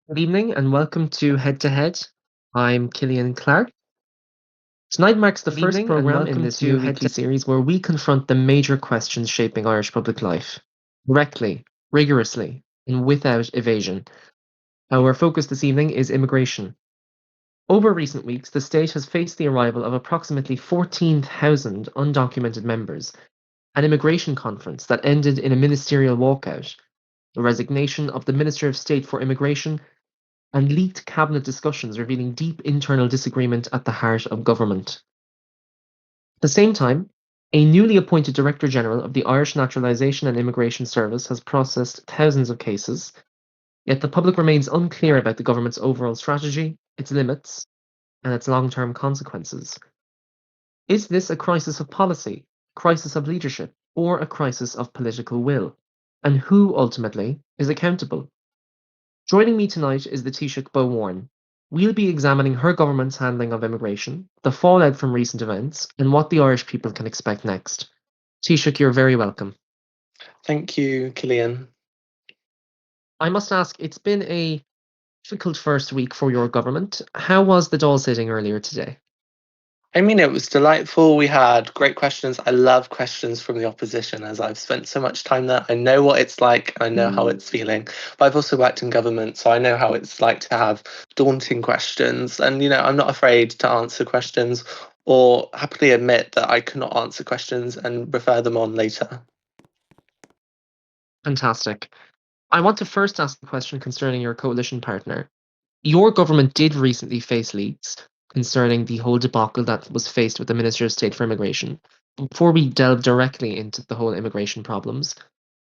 Good evening and welcome to Head to Head. I'm Cillian Clarke. Tonight marks the Good first evening and programme in welcome this to new Head weekly to series where we confront the major questions shaping Irish public life directly, rigorously, and without evasion. Our focus this evening is immigration. Over recent weeks, the state has faced the arrival of approximately 14,000 undocumented members, an immigration conference that ended in a ministerial walkout, the resignation of the Minister of State for Immigration, and leaked cabinet discussions revealing deep internal disagreement at the heart of government. At the same time, a newly appointed Director General of the Irish Naturalisation and Immigration Service has processed thousands of cases, yet the public remains unclear about the government's overall strategy, its limits, and its long-term consequences. Is this a crisis of policy, crisis of leadership, or a crisis of political will? And who ultimately is accountable? Joining me tonight is the Taoiseach Beau Warne. We'll be examining her government's handling of immigration, the fallout from recent events, and what the Irish people can expect next. Taoiseach, you're very welcome. Thank you, Cillian. I must ask, it's been a difficult first week for your government. How was the Dáil sitting earlier today? I mean, it was delightful. We had great questions. I love questions from the opposition as I've spent so much time there. I know what it's like and I know how it's feeling. But I've also worked in government, so I know how it's like to have daunting questions. And, I'm not afraid to answer questions or happily admit that I cannot answer questions and refer them on later. Fantastic. I want to first ask a question concerning your coalition partner. Your government did recently face leaks concerning the whole debacle that was faced with the Minister of State for Immigration. Before we delve directly into the whole immigration problems,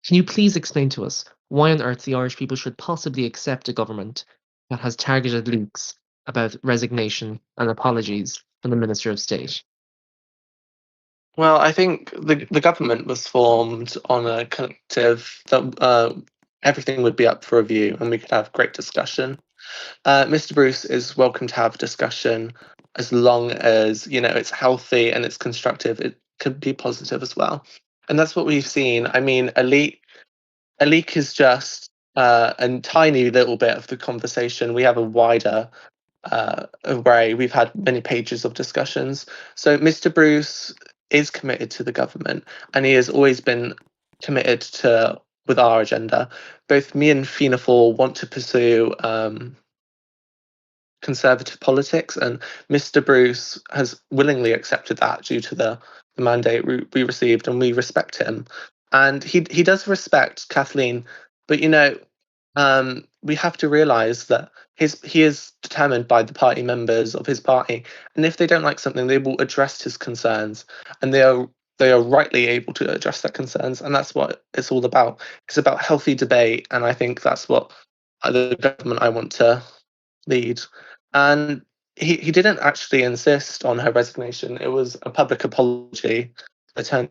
can you please explain to us why on earth the Irish people should possibly accept a government that has targeted leaks about resignation and apologies from the Minister of State? Well, I think the government was formed on a collective that everything would be up for review and we could have great discussion. Mr. Bruce is welcome to have discussion as long as it's healthy and it's constructive. It could be positive as well, and that's what we've seen. I mean, a leak is just a tiny little bit of the conversation. We have a wider array. We've had many pages of discussions. So Mr. Bruce is committed to the government, and he has always been committed to with our agenda. Both me and Fianna Fáil want to pursue conservative politics, and Mr. Bruce has willingly accepted that due to the mandate we received, and we respect him. And he does respect Kathleen, but we have to realise that he is determined by the party members of his party, and if they don't like something, they will address his concerns, and they are rightly able to address their concerns, and that's what it's all about. It's about healthy debate, and I think that's what the government I want to lead. And he didn't actually insist on her resignation. It was a public apology that turned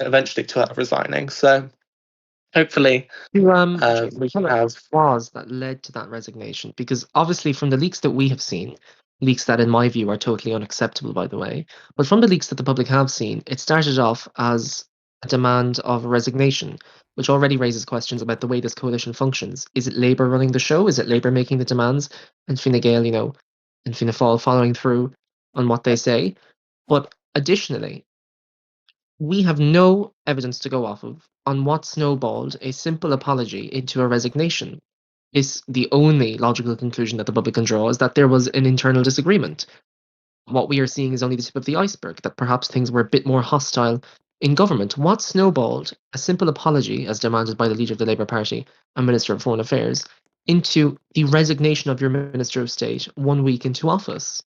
eventually to her resigning. So hopefully we can have. Was that led to that resignation? Because obviously, from the leaks that we have seen, leaks that in my view are totally unacceptable, by the way, but from the leaks that the public have seen, it started off as a demand of resignation, which already raises questions about the way this coalition functions. Is it Labour running the show? Is it Labour making the demands, and Fine Gael, and Fianna Fáil following through on what they say? But additionally, we have no evidence to go off of on what snowballed a simple apology into a resignation. Is the only logical conclusion that the public can draw is that there was an internal disagreement. What we are seeing is only the tip of the iceberg, that perhaps things were a bit more hostile in government. What snowballed a simple apology, as demanded by the leader of the Labour Party and Minister of Foreign Affairs, into the resignation of your Minister of State 1 week into office?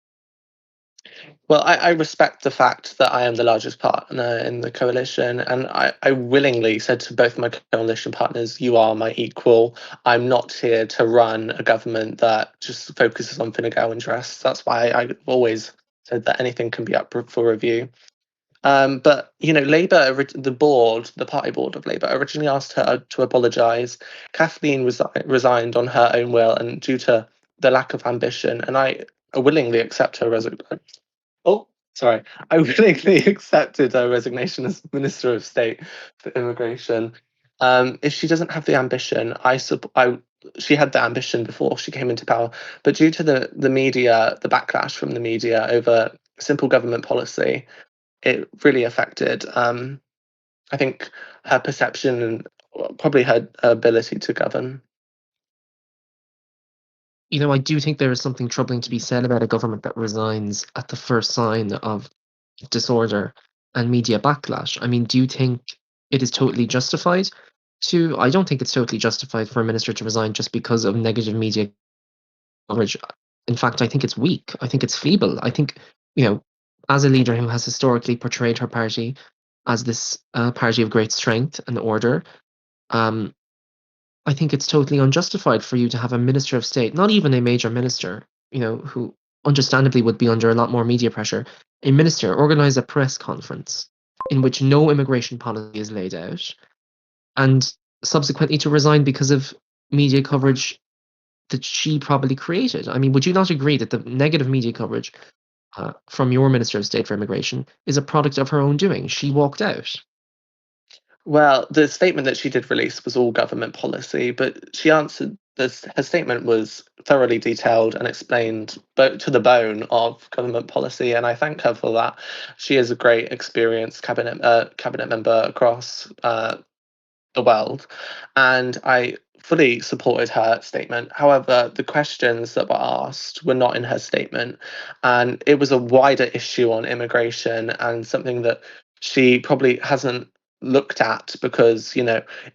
Well, I respect the fact that I am the largest partner in the coalition, and I willingly said to both my coalition partners, "You are my equal. I'm not here to run a government that just focuses on Fine Gael interests." That's why I always said that anything can be up for review. But Labour, the party board of Labour, originally asked her to apologise. Kathleen resigned on her own will and due to the lack of ambition, and I willingly accept her resignation. Oh, sorry. I willingly accepted her resignation as Minister of State for Immigration. If she doesn't have the ambition, I she had the ambition before she came into power, but due to the media, the backlash from the media over simple government policy, it really affected. I think her perception and probably her ability to govern. I do think there is something troubling to be said about a government that resigns at the first sign of disorder and media backlash. I mean, do you think it is totally justified I don't think it's totally justified for a minister to resign just because of negative media coverage. In fact, I think it's weak. I think it's feeble. I think, you know, as a leader who has historically portrayed her party as this party of great strength and order, um, I think it's totally unjustified for you to have a minister of state, not even a major minister, who understandably would be under a lot more media pressure, a minister organize a press conference in which no immigration policy is laid out, and subsequently to resign because of media coverage that she probably created. I mean, would you not agree that the negative media coverage from your Minister of State for Immigration is a product of her own doing? She walked out. Well, the statement that she did release was all government policy, but she answered this. Her statement was thoroughly detailed and explained to the bone of government policy, and I thank her for that. She is a great, experienced cabinet member across the world, and I fully supported her statement. However, the questions that were asked were not in her statement, and it was a wider issue on immigration and something that she probably hasn't looked at because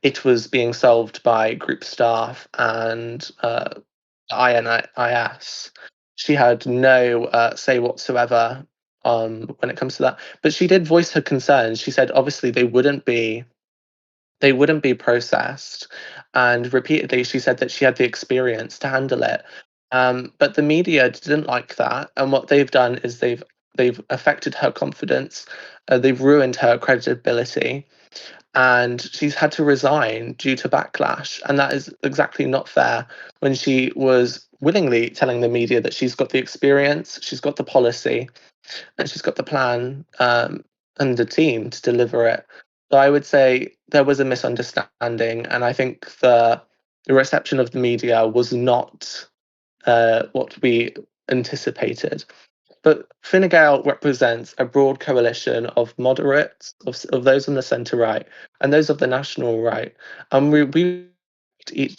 it was being solved by group staff and INIS. She had no say whatsoever when it comes to that, but she did voice her concerns. She said obviously they wouldn't be processed. And repeatedly, she said that she had the experience to handle it. But the media didn't like that, and what they've done is they've affected her confidence. They've ruined her credibility, and she's had to resign due to backlash. And that is exactly not fair. When she was willingly telling the media that she's got the experience, she's got the policy, and she's got the plan and the team to deliver it. So I would say there was a misunderstanding, and I think the reception of the media was not what we anticipated. But Fine Gael represents a broad coalition of moderates, of those on the centre right, and those of the national right, and we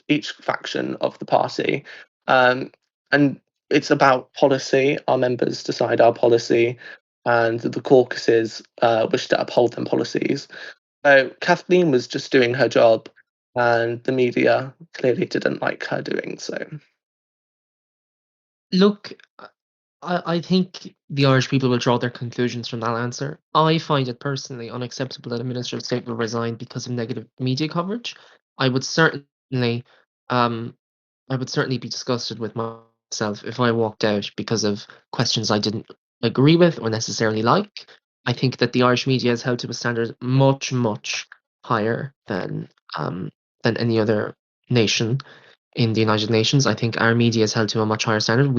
each faction of the party, and it's about policy. Our members decide our policy, and the caucuses wish to uphold them policies. So Kathleen was just doing her job, and the media clearly didn't like her doing so. Look, I think the Irish people will draw their conclusions from that answer. I find it personally unacceptable that a Minister of State will resign because of negative media coverage. I would certainly, um, I would certainly be disgusted with myself if I walked out because of questions I didn't agree with or necessarily like. I think that the Irish media is held to a standard much, much higher than any other nation in the United Nations. I think our media is held to a much higher standard.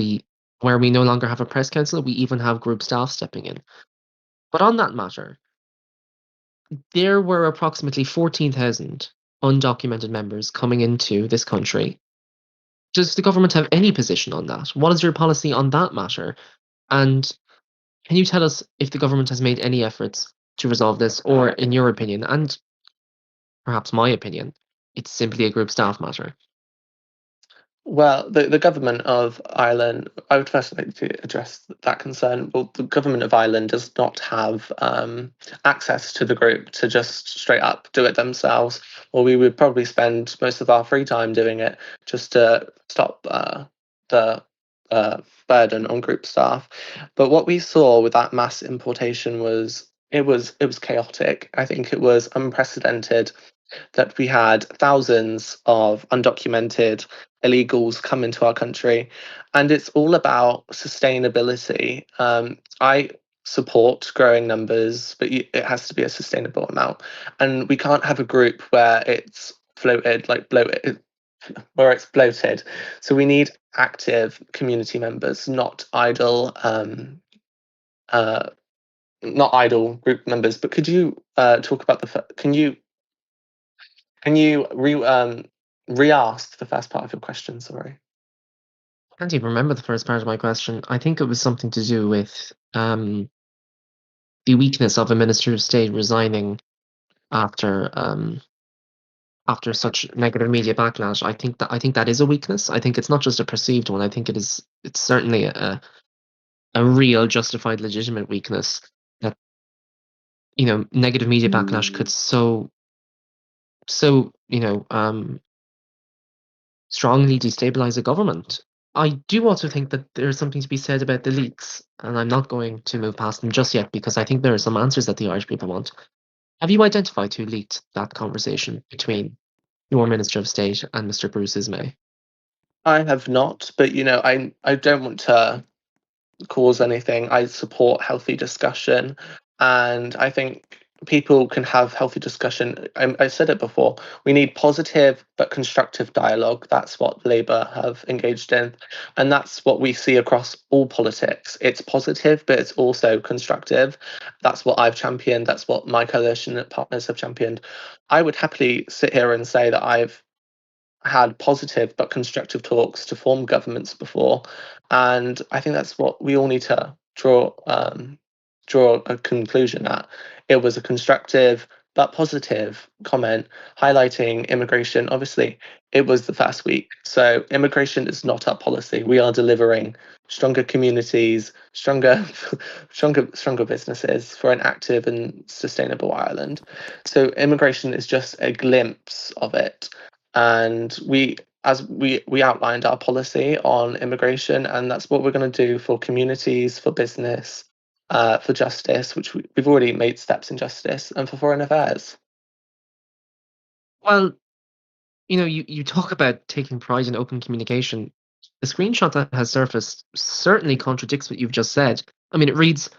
Where we no longer have a press council, we even have group staff stepping in. But on that matter, there were approximately 14,000 undocumented members coming into this country. Does the government have any position on that? What is your policy on that matter? And can you tell us if the government has made any efforts to resolve this, or in your opinion, and perhaps my opinion, it's simply a group staff matter? Well, the government of Ireland, I would first like to address that concern. Well, the government of Ireland does not have access to the group to just straight up do it themselves, or we would probably spend most of our free time doing it just to stop the burden on group staff. But what we saw with that mass importation was it was chaotic. I think it was unprecedented that we had thousands of undocumented illegals come into our country, and it's all about sustainability. I support growing numbers, but it has to be a sustainable amount, and we can't have a group where it's floated like bloated, where it's bloated. So we need active community members, uh, not idle group members. But could you talk about can you re-ask the first part of your question, sorry. I can't even remember the first part of my question. I think it was something to do with the weakness of a Minister of State resigning after after such negative media backlash. I think that is a weakness. I think it's not just a perceived one. I think it's certainly a real, justified, legitimate weakness that negative media backlash could so strongly destabilize a government. I do also think that there's something to be said about the leaks, and I'm not going to move past them just yet because I think there are some answers that the Irish people want. Have you identified who leaked that conversation between your Minister of State and Mr. Bruce Ismay? I have not, but I don't want to cause anything. I support healthy discussion, and I think people can have healthy discussion. I said it before. We need positive but constructive dialogue. That's what Labour have engaged in, and that's what we see across all politics. It's positive, but it's also constructive. That's what I've championed. That's what my coalition partners have championed. I would happily sit here and say that I've had positive but constructive talks to form governments before, and I think that's what we all need to draw a conclusion at. It was a constructive but positive comment highlighting immigration. Obviously, it was the first week, so immigration is not our policy. We are delivering stronger communities, stronger, stronger businesses for an active and sustainable Ireland. So immigration is just a glimpse of it, and we outlined our policy on immigration, and that's what we're going to do for communities, for business, for justice, which we've already made steps in justice, and for foreign affairs. Well, you talk about taking pride in open communication. The screenshot that has surfaced certainly contradicts what you've just said. I mean, it reads,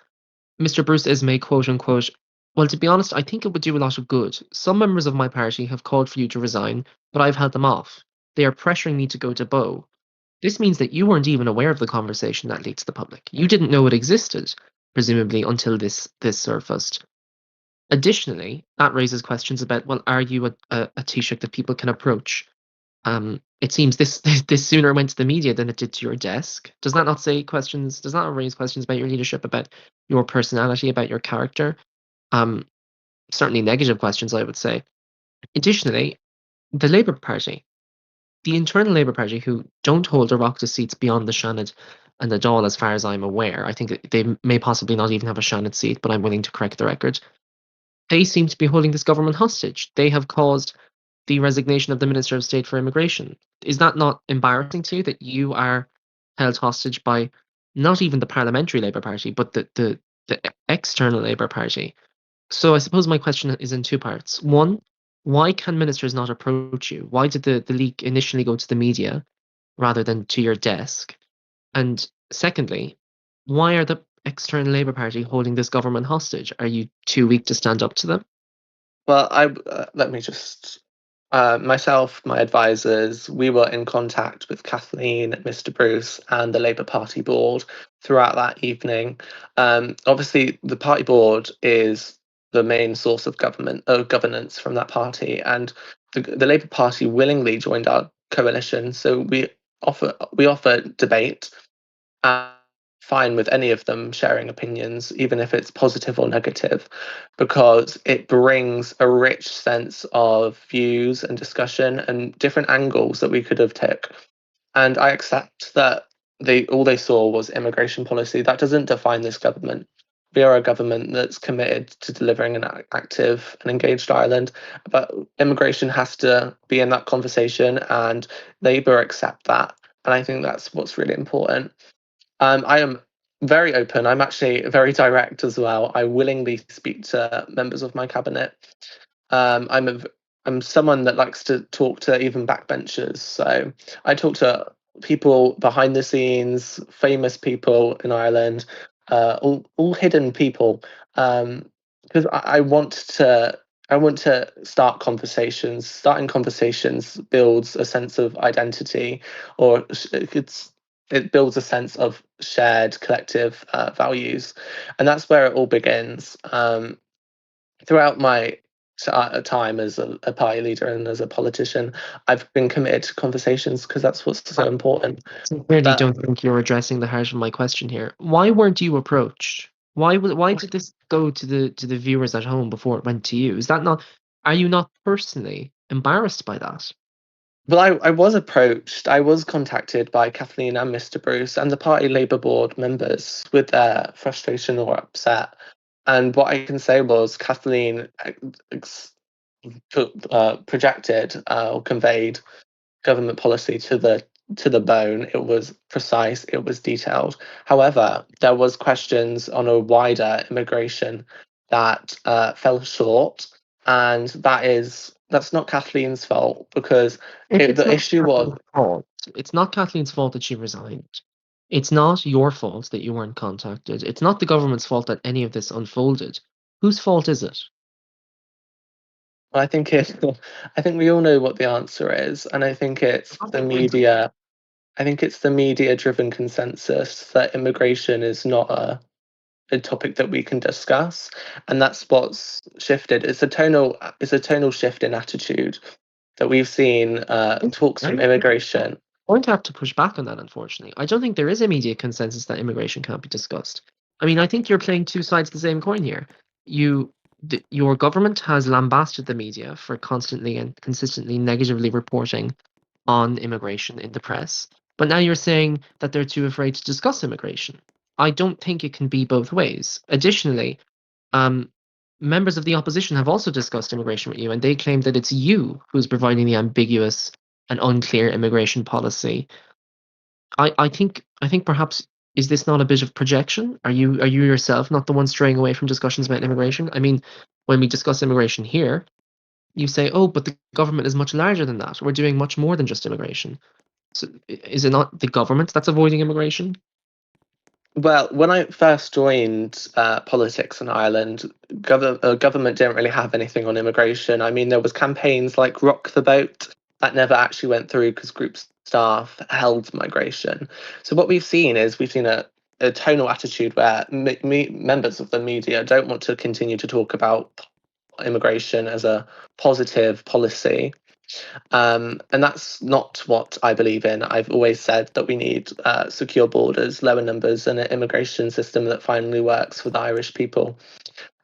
Mr. Bruce Ismay, quote unquote, well, to be honest, I think it would do a lot of good. Some members of my party have called for you to resign, but I've held them off. They are pressuring me to go to Beau. This means that you weren't even aware of the conversation that leaked to the public. You didn't know it existed, presumably until this surfaced. Additionally, that raises questions about, well, are you a Taoiseach that people can approach? It seems this this sooner went to the media than it did to your desk. Does that not say questions? Does that not raise questions about your leadership, about your personality, about your character? Um, Certainly negative questions, I would say. Additionally, the Labour Party, the internal Labour Party, who don't hold Oireachtas seats beyond the Seanad and the Dáil, as far as I'm aware. I think they may possibly not even have a Seanad seat, but I'm willing to correct the record. They seem to be holding this government hostage. They have caused the resignation of the Minister of State for Immigration. Is that not embarrassing to you that you are held hostage by not even the parliamentary Labour Party, but the external Labour Party? So I suppose my question is in two parts. One, why can ministers not approach you? Why did the leak initially go to the media rather than to your desk? And secondly, why are the external Labour Party holding this government hostage? Are you too weak to stand up to them? Well, let me just. Myself, my advisors, we were in contact with Kathleen, Mr. Bruce, and the Labour Party board throughout that evening. Obviously, the party board is the main source of governance from that party, and the Labour Party willingly joined our coalition. So we offer debate. Fine with any of them sharing opinions, even if it's positive or negative, because it brings a rich sense of views and discussion and different angles that we could have took. And I accept that all they saw was immigration policy. That doesn't define this government. We are a government that's committed to delivering an active and engaged Ireland, but immigration has to be in that conversation, and Labour accept that. And I think that's what's really important. I am very open. I'm actually very direct as well. I willingly speak to members of my cabinet. Um, I'm a, I'm someone that likes to talk to even backbenchers. So I talk to people behind the scenes, famous people in Ireland, all hidden people, because I want to. I want to start conversations. Starting conversations builds a sense of identity, or it builds a sense of shared collective values, and that's where it all begins. Throughout my time as a party leader and as a politician, I've been committed to conversations because that's what's so important. I really But don't think you're addressing the heart of my question here. Why weren't you approached? Why did this go to the viewers at home before it went to you? Is that not Are you not personally embarrassed by that? well, I was approached. I was contacted by Kathleen and Mr. Bruce and the party Labour board members with their frustration or upset. And what I can say was Kathleen projected or conveyed government policy to the bone. It was precise, it was detailed. However, there was questions on a wider immigration that fell short, and that's not Kathleen's fault because If it's the not issue was Kathleen's fault, it's not Kathleen's fault that she resigned. It's not your fault that you weren't contacted. It's not the government's fault that any of this unfolded. Whose fault is it? I think I think we all know what the answer is, and I think it's the media. I think it's the media driven consensus that immigration is not a topic that we can discuss, and that's what's shifted. It's a tonal shift in attitude that we've seen. Talks from immigration. Going to have to push back on that, unfortunately. I don't think there is a media consensus that immigration can't be discussed. I mean, I think you're playing two sides of the same coin here. Your government has lambasted the media for constantly and consistently negatively reporting on immigration in the press, but now you're saying that they're too afraid to discuss immigration. I don't think it can be both ways. Additionally, um, members of the opposition have also discussed immigration with you, and they claim that it's you who's providing the ambiguous and unclear immigration policy. I think perhaps, is this not a bit of projection? Are you yourself not the one straying away from discussions about immigration? I mean, when we discuss immigration here, you say, "Oh, but the government is much larger than that. We're doing much more than just immigration." So, is it not the government that's avoiding immigration? Well, when I first joined politics in Ireland, government didn't really have anything on immigration. I mean, there was campaigns like Rock the Boat that never actually went through because group staff held migration. So what we've seen a tonal attitude where members of the media don't want to continue to talk about immigration as a positive policy. And that's not what I believe in. I've always said that we need secure borders, lower numbers, and an immigration system that finally works for the Irish people.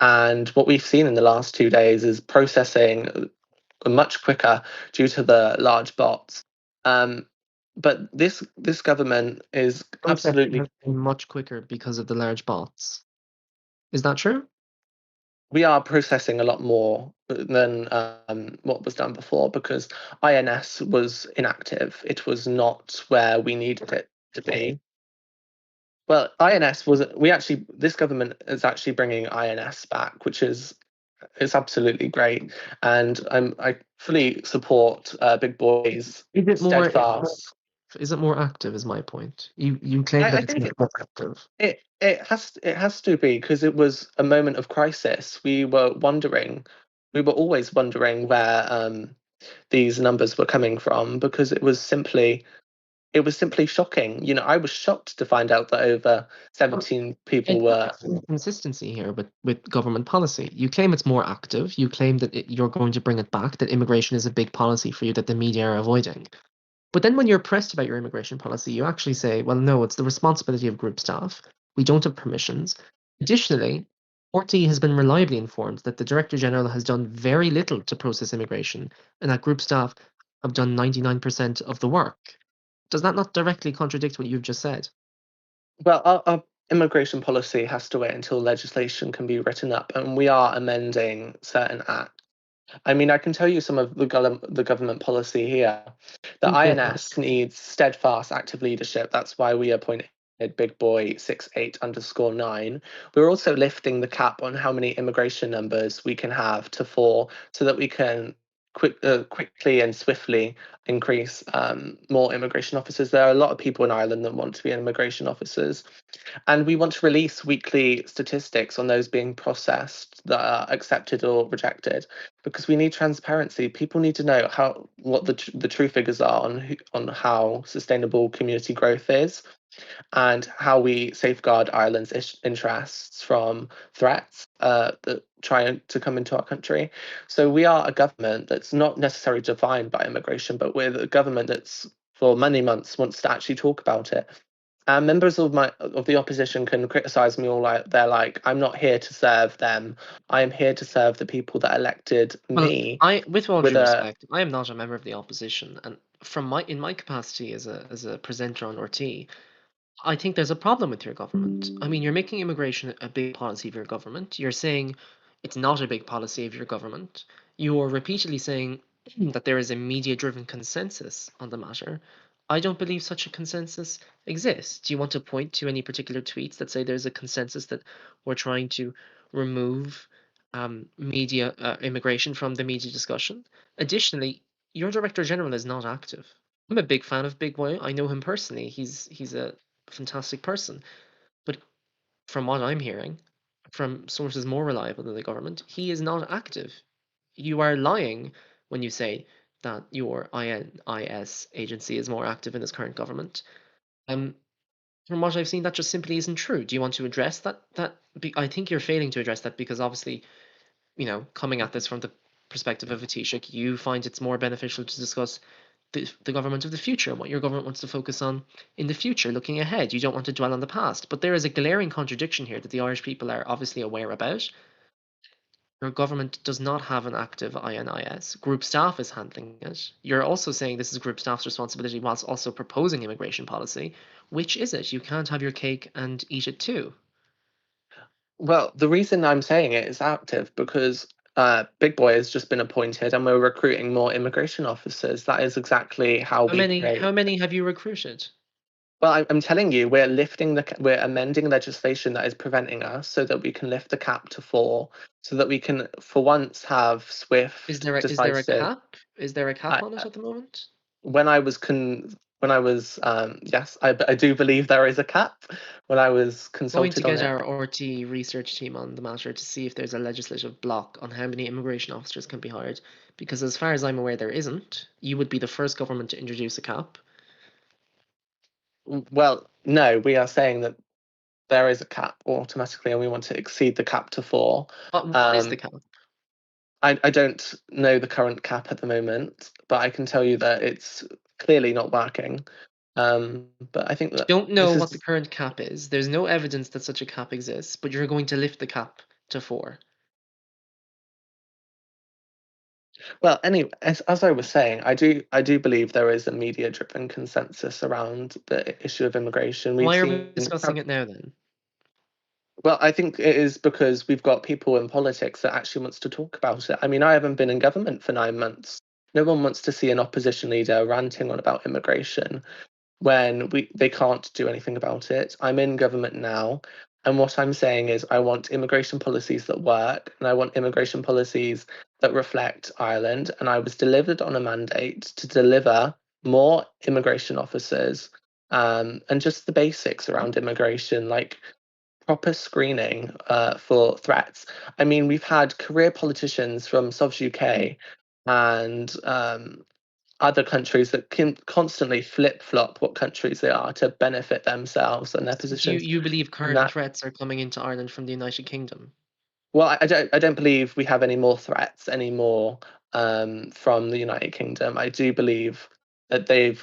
And what we've seen in the last 2 days is processing much quicker due to the large bots. Um, but this government is Processing absolutely. has been much quicker because of the large bots. Is that true? We are processing a lot more than what was done before because INS was inactive. It was not where we needed it to be. Well, INS was this government is actually bringing INS back, which is it's absolutely great, and I fully support Big Boy's Is it more? steadfast. Is it more active? Is my point. You claim that I it's think much more active. it has to be because it was a moment of crisis. We were always wondering where these numbers were coming from because it was simply shocking. I was shocked to find out that over 17 people And were. consistency here with government policy. You claim it's more active. You claim that you're going to bring it back. That immigration is a big policy for you that the media are avoiding. But then when you're pressed about your immigration policy, you actually say, well, no, it's the responsibility of group staff. We don't have permissions. Additionally, RT has been reliably informed that the Director General has done very little to process immigration and that group staff have done 99% of the work. Does that not directly contradict what you've just said? Well, our immigration policy has to wait until legislation can be written up, and we are amending certain acts. I mean, I can tell you some of the government policy here. The Please do. INS needs steadfast, active leadership. That's why we appointed Big Boy 68_9. We're also lifting the cap on how many immigration numbers we can have to 4, so that we can quickly and swiftly increase more immigration officers. There are a lot of people in Ireland that want to be immigration officers. And we want to release weekly statistics on those being processed that are accepted or rejected, because we need transparency. People need to know what the true figures are on how sustainable community growth is, and how we safeguard Ireland's interests from threats. that try to come into our country. So we are a government that's not necessarily defined by immigration, but we're a government that's for many months wants to actually talk about it. And members of the opposition can criticize me all like they're like, I'm not here to serve them. I am here to serve the people that elected Well, me with all with due a respect, I am not a member of the opposition, and in my capacity as a presenter on RT, I think there's a problem with your government. I mean, you're making immigration a big policy of your government. You're saying it's not a big policy of your government. You're repeatedly saying that there is a media-driven consensus on the matter. I don't believe such a consensus exists. Do you want to point to any particular tweets that say there's a consensus that we're trying to remove media immigration from the media discussion? Additionally, your Director General is not active. I'm a big fan of Big Boy. I know him personally. He's a fantastic person. But from what I'm hearing, from sources more reliable than the government, he is not active. You are lying when you say that your INIS agency is more active in this current government. Um, from what I've seen, that just simply isn't true. Do you want to address that? I think you're failing to address that because obviously, coming at this from the perspective of a Taoiseach, you find it's more beneficial to discuss the government of the future and what your government wants to focus on in the future, looking ahead. You don't want to dwell on the past. But there is a glaring contradiction here that the Irish people are obviously aware about. Your government does not have an active INIS. Group staff is handling it. You're also saying this is group staff's responsibility whilst also proposing immigration policy. Which is it? You can't have your cake and eat it too. well, the reason I'm saying it is active because Big Boy has just been appointed and we're recruiting more immigration officers. That is exactly how How we many create. how many have you recruited? Well, I'm telling you, we're amending legislation that is preventing us so that we can lift the cap to 4, so that we can, for once, have Is swift, there a decisive. cap? Is there a cap I, on it at the moment? when I was yes, I do believe there is a cap. When I was Going to consulted on get it, our RT research team on the matter to see if there's a legislative block on how many immigration officers can be hired. Because as far as I'm aware, there isn't. You would be the first government to introduce a cap. well, no, we are saying that there is a cap automatically, and we want to exceed the cap to 4. What is the Um, cap? I don't know the current cap at the moment, but I can tell you that it's clearly not working. But I think You that don't know this what the is, current cap is. There's no evidence that such a cap exists, but you're going to lift the cap to 4. well, anyway, as I was saying, I do believe there is a media-driven consensus around the issue of immigration. We've Why are we seen, discussing it now then? well, I think it is because we've got people in politics that actually wants to talk about it. I mean, I haven't been in government for 9 months. No one wants to see an opposition leader ranting on about immigration when they can't do anything about it. I'm in government now, and what I'm saying is I want immigration policies that work, and I want immigration policies that reflect Ireland. And I was delivered on a mandate to deliver more immigration officers, and just the basics around immigration, like proper screening for threats. I mean, we've had career politicians from South UK and other countries that can constantly flip flop what countries they are to benefit themselves and their So do you, positions. you believe And current that, threats are coming into Ireland from the United Kingdom? well, I don't believe we have any more threats anymore from the United Kingdom. I do believe that they've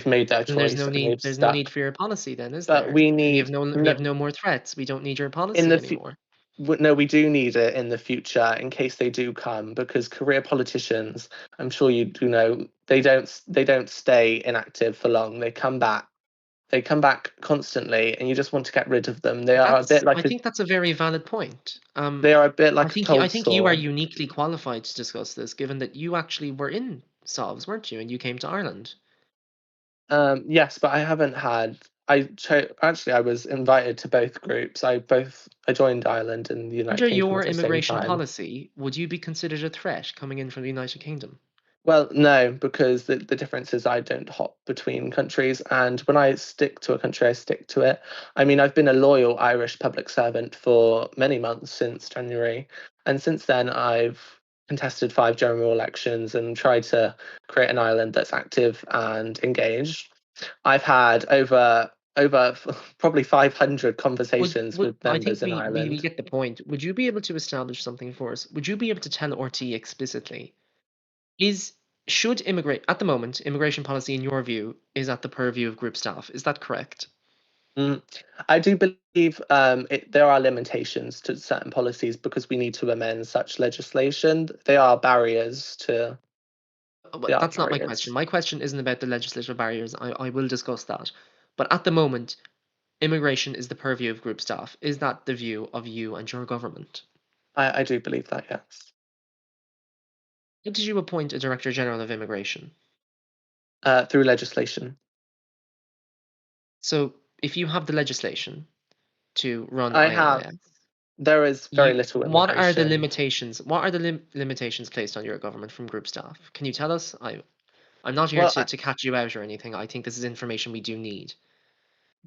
made their And choice and they've there's no need stuck. for your policy then, is But there? we We need have we no, have no more threats. We don't need your in policy the fu- anymore. no, we do need it in the future in case they do come, because career politicians, I'm sure you do know, they don't stay inactive for long. They come back constantly, and you just want to get rid of them. I think that's a very valid point. They are a bit like a I cold think you are sore. uniquely qualified to discuss this, given that you actually were in Solves, weren't you? And you came to Ireland. Yes, but I haven't had. Actually, I was invited to both groups. I joined Ireland and the United Under Kingdom your at the same immigration time. policy, would you be considered a threat coming in from the United Kingdom? Well, no, because the difference is I don't hop between countries, and when I stick to a country, I stick to it. I mean, I've been a loyal Irish public servant for many months since January, and since then I've contested 5 general elections and tried to create an Ireland that's active and engaged. I've had over over probably 500 conversations Would with I think members in we Ireland. get the point. Would you be able to establish something for us? Would you be able to tell RT explicitly, is should immigrate at the moment, immigration policy in your view is at the purview of group staff. Is that correct? Mm. I do believe there are limitations to certain policies because we need to amend such legislation. They are barriers to. They But are that's not my question. barriers. My question isn't about the legislative barriers. I will discuss that. But at the moment, immigration is the purview of group staff. Is that the view of you and your government? I do believe that, yes. How did you appoint a Director General of Immigration? Through legislation. So if you have the legislation to run I have. INIS, There is very you little what are the immigration. limitations? What are the limitations placed on your government from group staff? Can you tell us? I'm not here Well, to catch you out or anything. I think this is information we do need.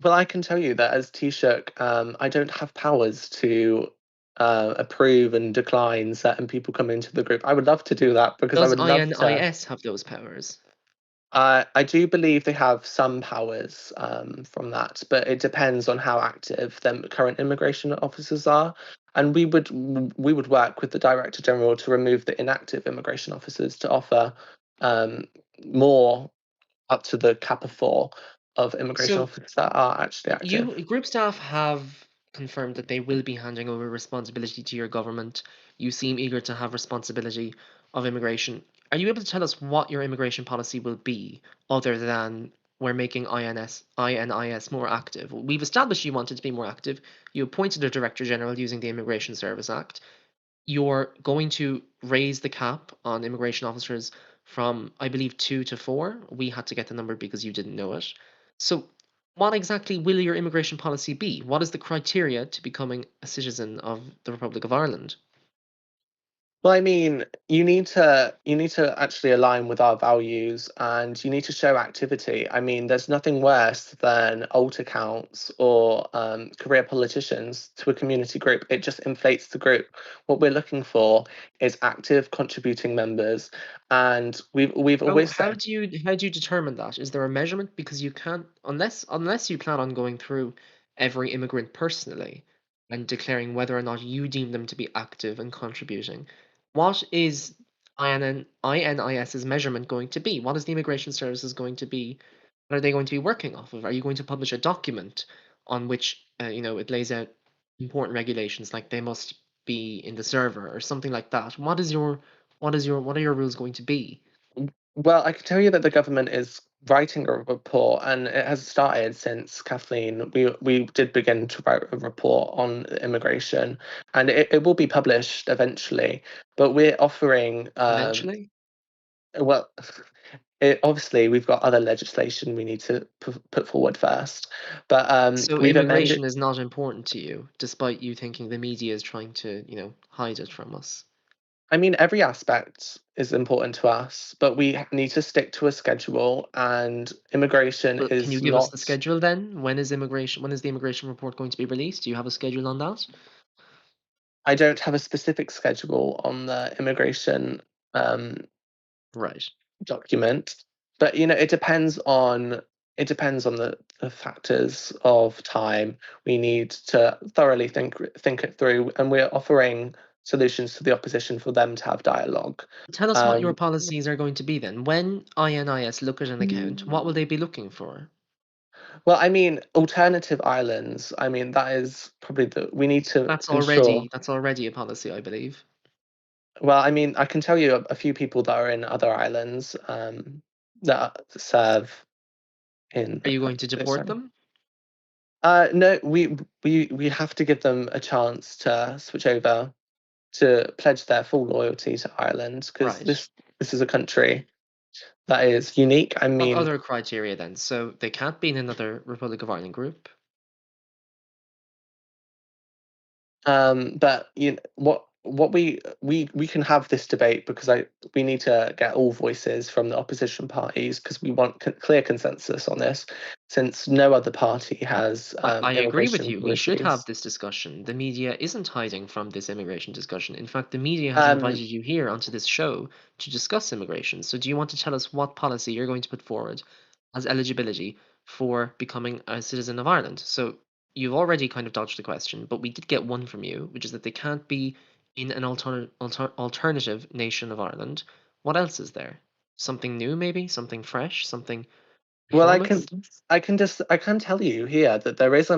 I can tell you that as Taoiseach, I don't have powers to approve and decline certain people coming into the group. I would love to do that because I Does would love to. INIS have those powers? I do believe they have some powers from that, but it depends on how active the current immigration officers are. And we would work with the Director General to remove the inactive immigration officers to offer um, more up to the cap of 4 of immigration So officers that are actually active. you group staff have confirmed that they will be handing over responsibility to your government. You seem eager to have responsibility of immigration. Are you able to tell us what your immigration policy will be, other than we're making INIS more active? We've established you wanted to be more active. You appointed a Director General using the Immigration Service Act. You're going to raise the cap on immigration officers from, I believe, 2 to 4. We had to get the number because you didn't know it. So, what exactly will your immigration policy be? What is the criteria to becoming a citizen of the Republic of Ireland? Well, I mean, you need to actually align with our values, and you need to show activity. I mean, there's nothing worse than alt accounts or career politicians to a community group. It just inflates the group. What we're looking for is active, contributing members, and we've always said. How do you determine that? Is there a measurement? Because you can't, unless you plan on going through every immigrant personally and declaring whether or not you deem them to be active and contributing. What is INIS's measurement going to be? What is the immigration services going to be? What are they going to be working off of? Are you going to publish a document on which it lays out important regulations, like they must be in the server or something like that? What are your rules going to be? Well, I can tell you that the government is writing a report, and it has started since Kathleen. We did begin to write a report on immigration, and it will be published eventually. But we're offering, Eventually? well, obviously we've got other legislation we need to put forward first. But So we've amended. immigration is not important to you, despite you thinking the media is trying to, hide it from us. I mean, every aspect is important to us, but we need to stick to a schedule, and immigration Well, can you is give us the not. schedule then? When is the immigration report going to be released? Do you have a schedule on that? I don't have a specific schedule on the immigration um, Right. document, but it depends on the factors of time. We need to thoroughly think it through, and we're offering solutions to the opposition for them to have dialogue. Tell us what your Um, policies are going to be then. When INIS look at an account, what will they be looking for? well, I mean, alternative islands. I mean, that is probably the we need to ensure. That's already a policy, I believe. Well, I mean, I can tell you a few people that are in other islands that serve in Are the you going to this deport area. them? No, we have to give them a chance to switch over to pledge their full loyalty to Ireland because Right. this is a country that is unique. I What mean, other criteria then? So they can't be in another Republic of Ireland group. but what we can have this debate because we need to get all voices from the opposition parties because we want clear consensus on this, since no other party has I agree with immigration you. We should have policies. this discussion. The media isn't hiding from this immigration discussion. In fact, the media has Um, invited you here onto this show to discuss immigration. So, do you want to tell us what policy you're going to put forward? as eligibility for becoming a citizen of Ireland. So you've already kind of dodged the question, but we did get one from you, which is that they can't be in an alternative nation of Ireland. What else is there? Something new, maybe? Something fresh? Something Well, reformist? I can tell you here that there is a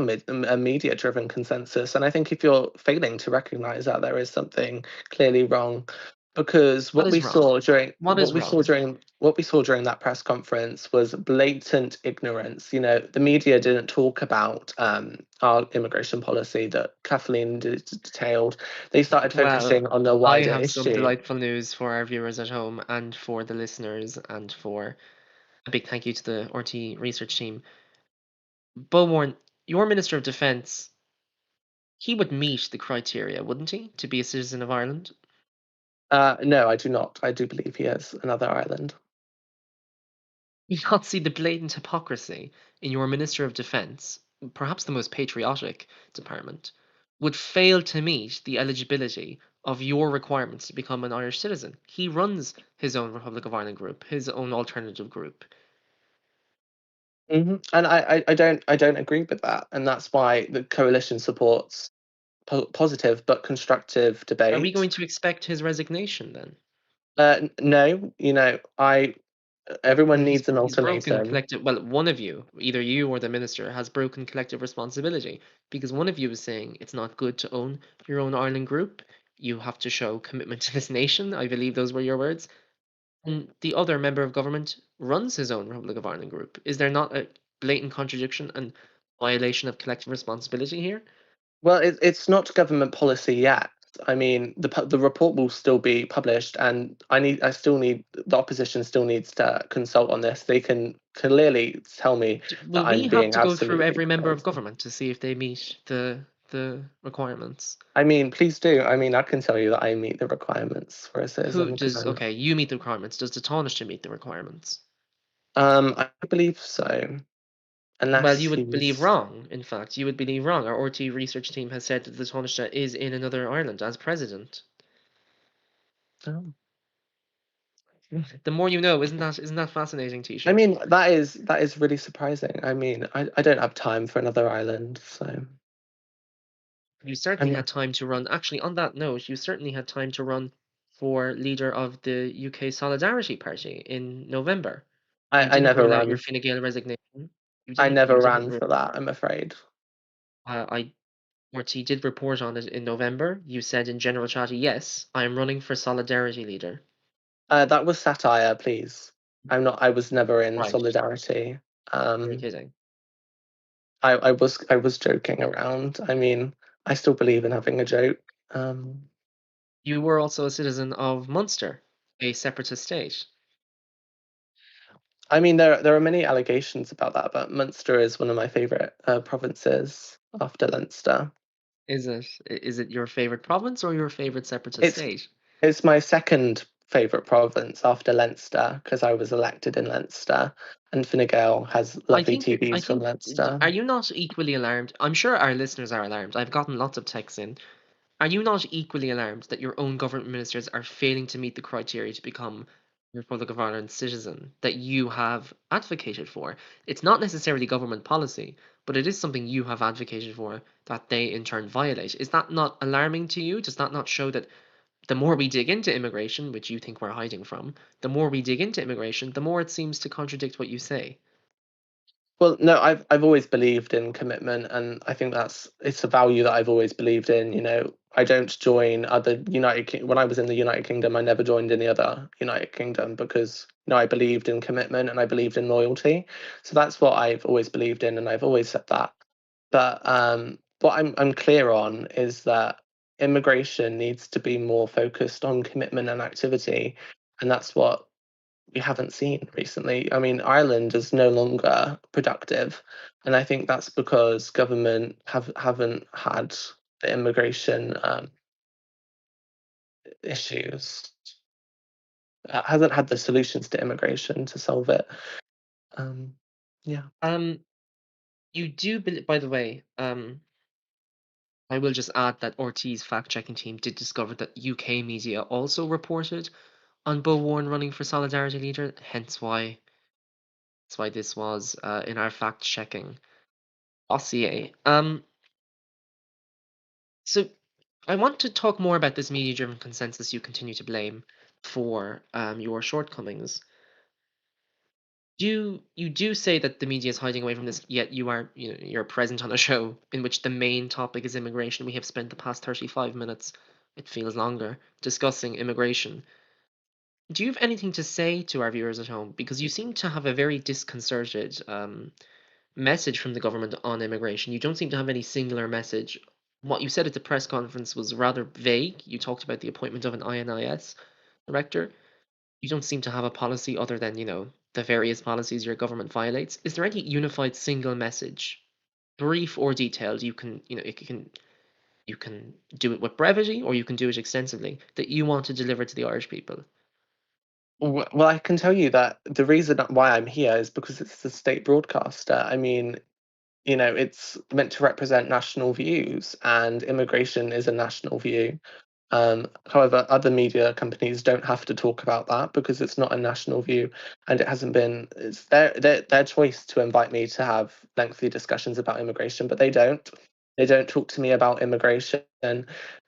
media-driven consensus, and I think if you're failing to recognise that, there is something clearly wrong, because What is wrong? What is wrong? what we saw during that press conference was blatant ignorance. You know, the media didn't talk about our immigration policy that Kathleen detailed. They started Well, focusing on the I wider have some issue. delightful news for our viewers at home and for the listeners and for a big thank you to the RT research team. Beau Warne, your Minister of Defence, he would meet the criteria, wouldn't he, to be a citizen of Ireland? No, I do not. I do believe he is another island. You can't see the blatant hypocrisy in your Minister of Defence, perhaps the most patriotic department, would fail to meet the eligibility of your requirements to become an Irish citizen. He runs his own Republic of Ireland group, his own alternative group. And I don't agree with that, and that's why the coalition supports positive but constructive Are we debate. going to expect his resignation then? No, you know, I everyone Well, needs an he's broken ultimatum. collective. Well, one of you, either you or the minister, has broken collective responsibility because one of you is saying it's not good to own your own Ireland group. You have to show commitment to this nation. I believe those were your words. And the other member of government runs his own Republic of Ireland group. Is there not a blatant contradiction and violation of collective responsibility here? Well, it's not government policy yet. I mean, the report will still be published, and I still need the opposition still needs to consult on this. They can clearly tell me Will that we I'm have being to go through absolutely every member of crazy. government to see if they meet the requirements? I mean, please do. I mean, I can tell you that I meet the requirements for a Who citizen because does, I'm. okay, you meet the requirements. Does the Taoiseach meet the requirements? I believe so, Well, unless you would believe he's. wrong, in fact. You would believe wrong. Our RT research team has said that the Taoiseach is in another Ireland as president. Oh. The more you know, isn't that fascinating, I Taoiseach? mean, that is really surprising. I mean, I don't have time for another island, so You certainly I'm had time to run. Actually, on that note, you certainly had time to run for leader of the UK Solidarity Party in November. You I didn't never rule out your ran. Fine Gael resignation. You I didn't. never You didn't ran rule. for that. I'm afraid. I RT did report on it in November. You said in general chatty, yes, I am running for Solidarity leader. That was satire, please. I'm not. I was never in Right. solidarity. You're Um, kidding. I was joking around. I mean, I still believe in having a joke. Um, You were also a citizen of Munster, a separatist state. I mean, there are many allegations about that, but Munster is one of my favourite provinces after Leinster. Is it? Is it your favorite province or your favorite separatist It's state? it's my second favourite province after Leinster because I was elected in Leinster, and Fine Gael has I lovely think I TVs from think Leinster. are you not equally alarmed? I'm sure our listeners are alarmed. I've gotten lots of texts in. Are you not equally alarmed that your own government ministers are failing to meet the criteria to become a Republic of Ireland citizen that you have advocated for? It's not necessarily government policy, but it is something you have advocated for that they in turn violate. Is that not alarming to you? Does that not show that the more we dig into immigration, which you think we're hiding from, the more we dig into immigration, the more it seems to contradict what you say? Well, no, I've always believed in commitment, and I think it's a value that I've always believed in. You know, I don't join other when I was in the United Kingdom, I never joined any other United Kingdom because I believed in commitment and I believed in loyalty. So that's what I've always believed in, and I've always said that. But what I'm clear on is that immigration needs to be more focused on commitment and activity, and that's what we haven't seen recently. I mean, Ireland is no longer productive, and I think that's because government haven't had the immigration issues, hasn't had the solutions to immigration to solve it. Um, yeah. Um, you do, by the way, I will just add that RT's fact-checking team did discover that UK media also reported on Beau Warne running for Solidarity leader, hence why That's why this was in our fact-checking dossier. So I want to talk more about this media-driven consensus you continue to blame for your shortcomings. You do say that the media is hiding away from this, yet you're present on a show in which the main topic is immigration. We have spent the past 35 minutes, it feels longer, discussing immigration. Do you have anything to say to our viewers at home? Because you seem to have a very disconcerted message from the government on immigration. You don't seem to have any singular message. What you said at the press conference was rather vague. You talked about the appointment of an INIS director. You don't seem to have a policy other than, the various policies your government violates. Is there any unified single message, brief or detailed? You can do it with brevity or you can do it extensively that you want to deliver to the Irish people. Well, I can tell you that the reason why I'm here is because it's the state broadcaster. I mean, it's meant to represent national views, and immigration is a national view. However, other media companies don't have to talk about that because it's not a national view, and it hasn't been. It's their choice to invite me to have lengthy discussions about immigration, but they don't. They don't talk to me about immigration.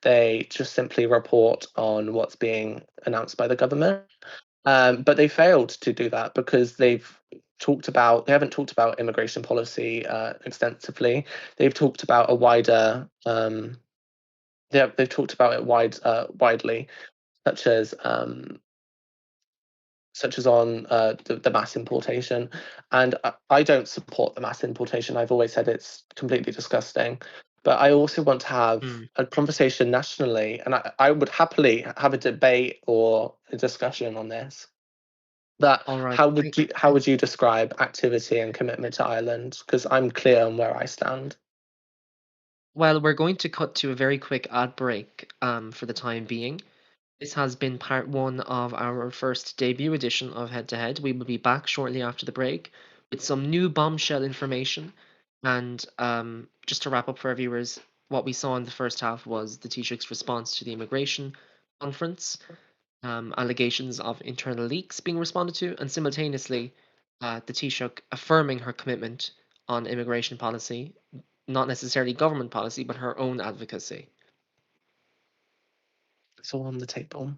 They just simply report on what's being announced by the government. But they failed to do that because they haven't talked about immigration policy extensively. They've talked about a wider they've talked about it widely, such as on the mass importation. And I don't support the mass importation. I've always said it's completely disgusting. But I also want to have Mm. a conversation nationally, and I would happily have a debate or a discussion on this. That All right. how would you describe activity and commitment to Ireland? Because I'm clear on where I stand. Well, we're going to cut to a very quick ad break for the time being. This has been part one of our first debut edition of Head to Head. We will be back shortly after the break with some new bombshell information. And just to wrap up for our viewers, what we saw in the first half was the Taoiseach's response to the immigration conference, allegations of internal leaks being responded to, and simultaneously the Taoiseach affirming her commitment on immigration policy, not necessarily government policy, but her own advocacy. It's all on the table.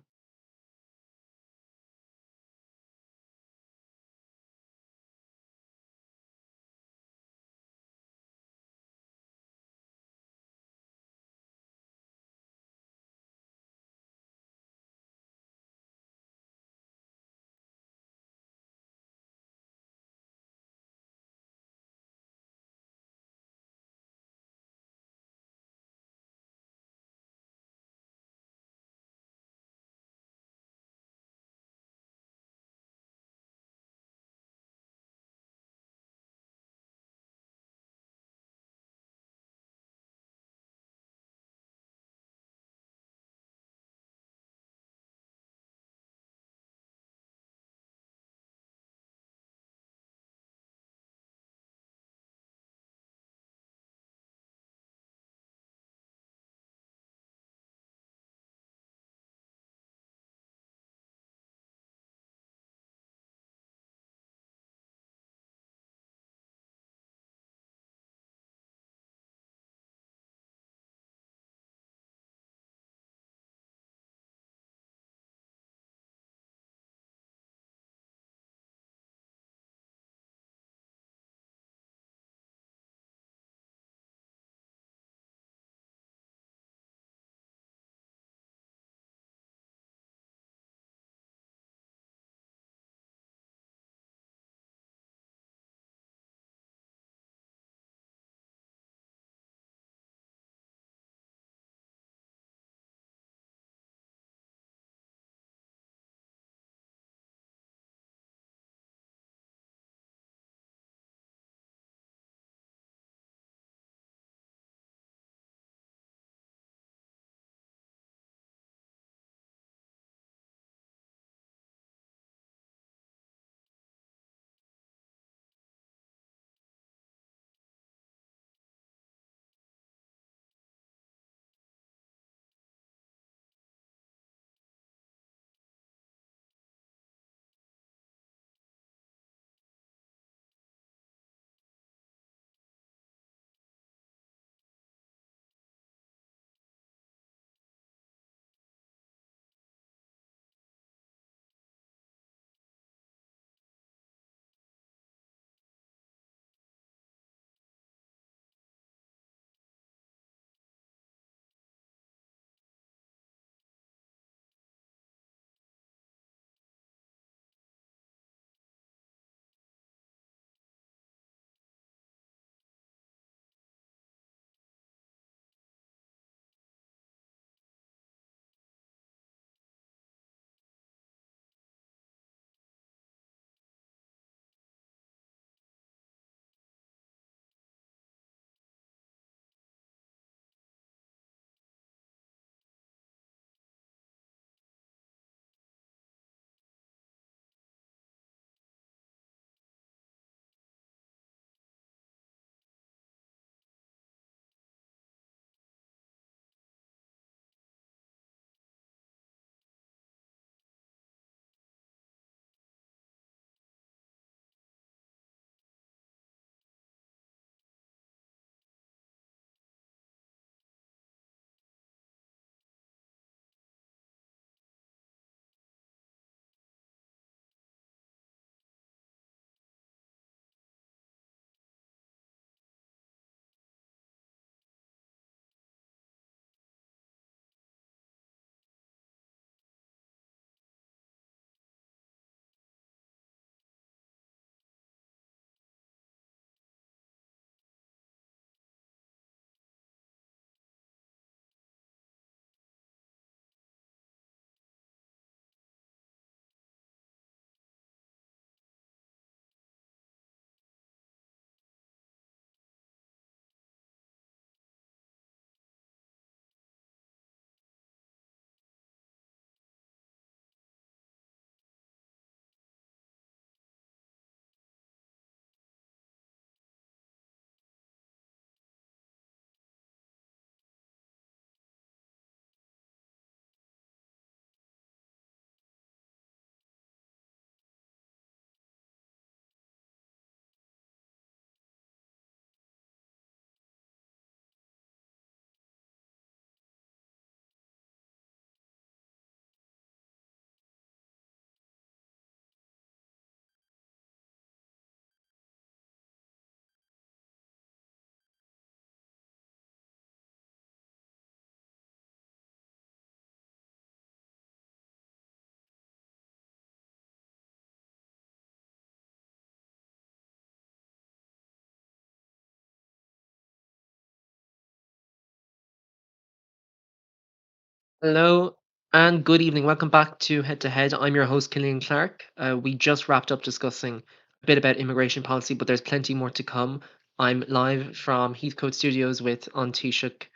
Hello and good evening. Welcome back to Head to Head. I'm your host, Cillian Clarke. We just wrapped up discussing a bit about immigration policy, but there's plenty more to come. I'm live from Heathcote Studios with Taoiseach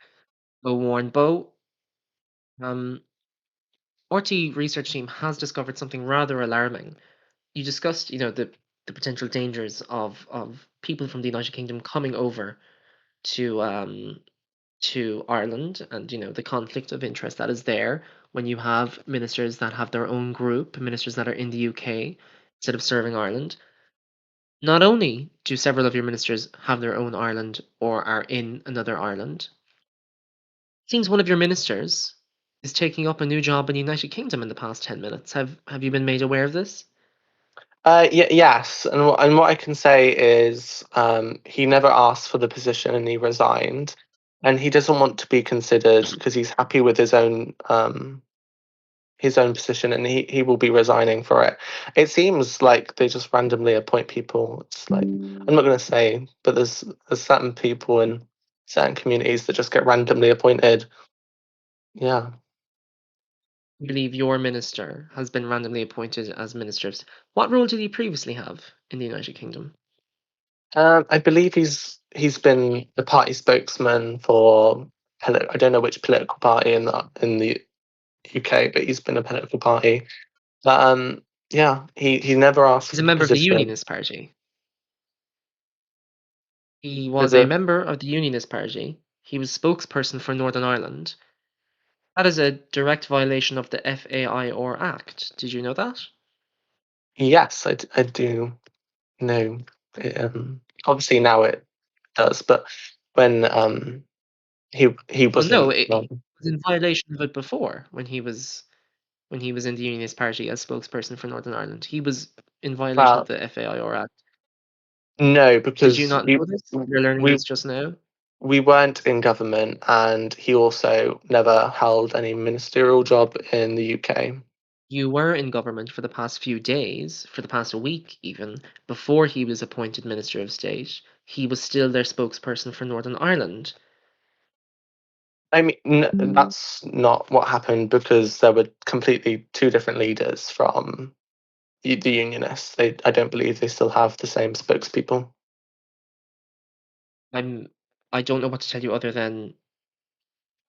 Beau Warne. Beau, um, RT research team has discovered something rather alarming. You discussed, the potential dangers of people from the United Kingdom coming over to Ireland and the conflict of interest that is there when you have ministers that have their own group, ministers that are in the UK instead of serving Ireland. Not only do several of your ministers have their own Ireland or are in another Ireland, it seems one of your ministers is taking up a new job in the United Kingdom in the past 10 minutes. Have you been made aware of this? Yes, and what I can say is he never asked for the position and he resigned, and he doesn't want to be considered because he's happy with his own position, and he will be resigning for it. It seems like they just randomly appoint people. It's like I'm not going to say, but there's certain people in certain communities that just get randomly appointed. Yeah. I believe your minister has been randomly appointed as Minister of State. What role did he previously have in the United Kingdom? I believe he's been the party spokesman for I don't know which political party in the UK, but he's been a political party. But yeah, he never asked He's for a the member of the position. Unionist Party. He was There's a a member of the Unionist Party. He was spokesperson for Northern Ireland. That is a direct violation of the FAIR Act. Did you know that? Yes, I do know. Obviously now it does, but when he Well, no, wasn't. he was in violation of it before when he was in the Unionist Party as spokesperson for Northern Ireland. He was in violation of Well, the FAIR Act. no, Did you because not know this? You're learning we this just now. we weren't in government, and he also never held any ministerial job in the UK. You were in government for the past few days, for the past week even, before he was appointed Minister of State. He was still their spokesperson for Northern Ireland. I mean, that's not what happened because there were completely two different leaders from the Unionists. I don't believe they still have the same spokespeople. I'm I don't know what to tell you other than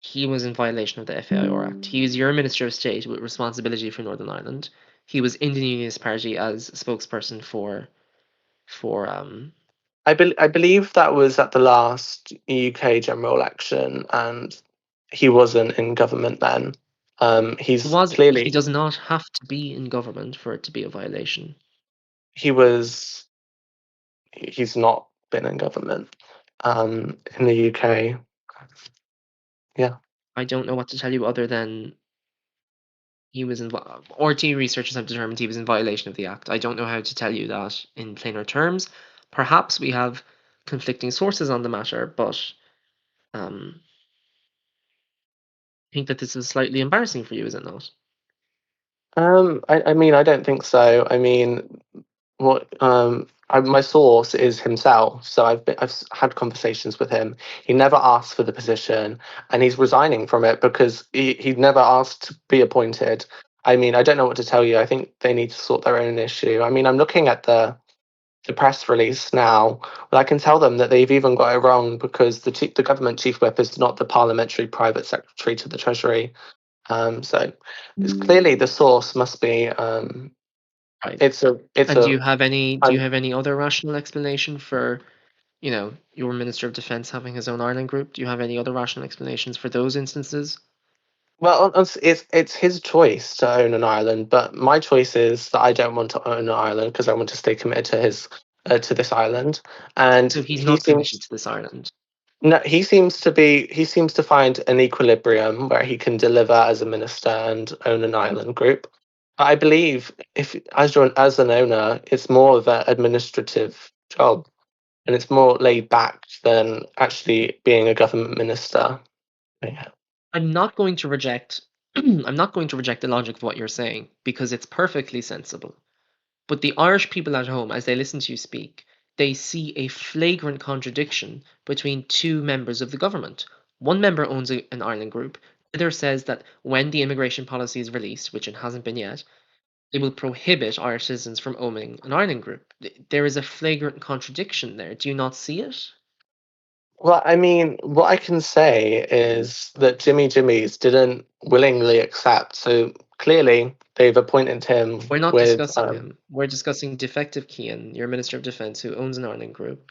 he was in violation of the FAIR Act. He is your Minister of State with responsibility for Northern Ireland. He was in the Unionist Party as spokesperson for I believe that was at the last UK general election, and he wasn't in government then. He's he clearly does not have to be in government for it to be a violation. he was he's not been in government in the UK. Yeah. I don't know what to tell you other than he was in RT researchers have determined he was in violation of the act. I don't know how to tell you that in plainer terms. Perhaps we have conflicting sources on the matter, but um, I think that this is slightly embarrassing for you, is it not? I mean, I don't think so. I mean, my source is himself, so I've had conversations with him. He never asked for the position, and he's resigning from it because he never asked to be appointed. I mean, I don't know what to tell you. I think they need to sort their own issue. I mean, I'm looking at the press release now. Well, I can tell them that they've even got it wrong because the government chief whip is not the parliamentary private secretary to the Treasury. So it's clearly the source must be. Right. It's And a. do you I'm, have any other rational explanation for, your Minister of Defence having his own Ireland group? Do you have any other rational explanations for those instances? well, it's his choice to own an island, but my choice is that I don't want to own an island because I want to stay committed to his to this island. And So he's he not committed seems to this Ireland. no, he seems to find an equilibrium where he can deliver as a minister and own an island group. But I believe if as an owner, it's more of an administrative job and it's more laid back than actually being a government minister. Yeah. I'm not going to reject I'm not going to reject the logic of what you're saying because it's perfectly sensible. But the Irish people at home, as they listen to you speak, they see a flagrant contradiction between two members of the government. One member owns an Ireland group, Either says that when the immigration policy is released, which it hasn't been yet, it will prohibit Irish citizens from owning an Ireland group. There is a flagrant contradiction there. Do you not see it? Well, I mean, what I can say is that Jimmy's didn't willingly accept. So clearly, they've appointed him We're not with. discussing him. We're discussing Defective Cian, your Minister of Defence, who owns an Ireland group.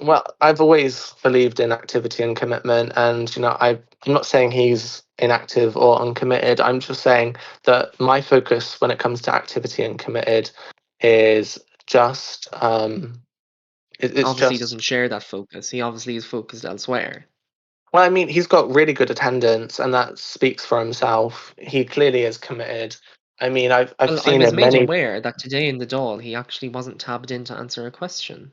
Well, I've always believed in activity and commitment, and I'm not saying he's inactive or uncommitted. I'm just saying that my focus when it comes to activity and committed is just it's Obviously, he just. doesn't share that focus. He obviously is focused elsewhere. Well, I mean, he's got really good attendance, and that speaks for himself. He clearly is committed. I mean, I've Well, I seen was him made many. aware that today in the Dáil he actually wasn't tabbed in to answer a question.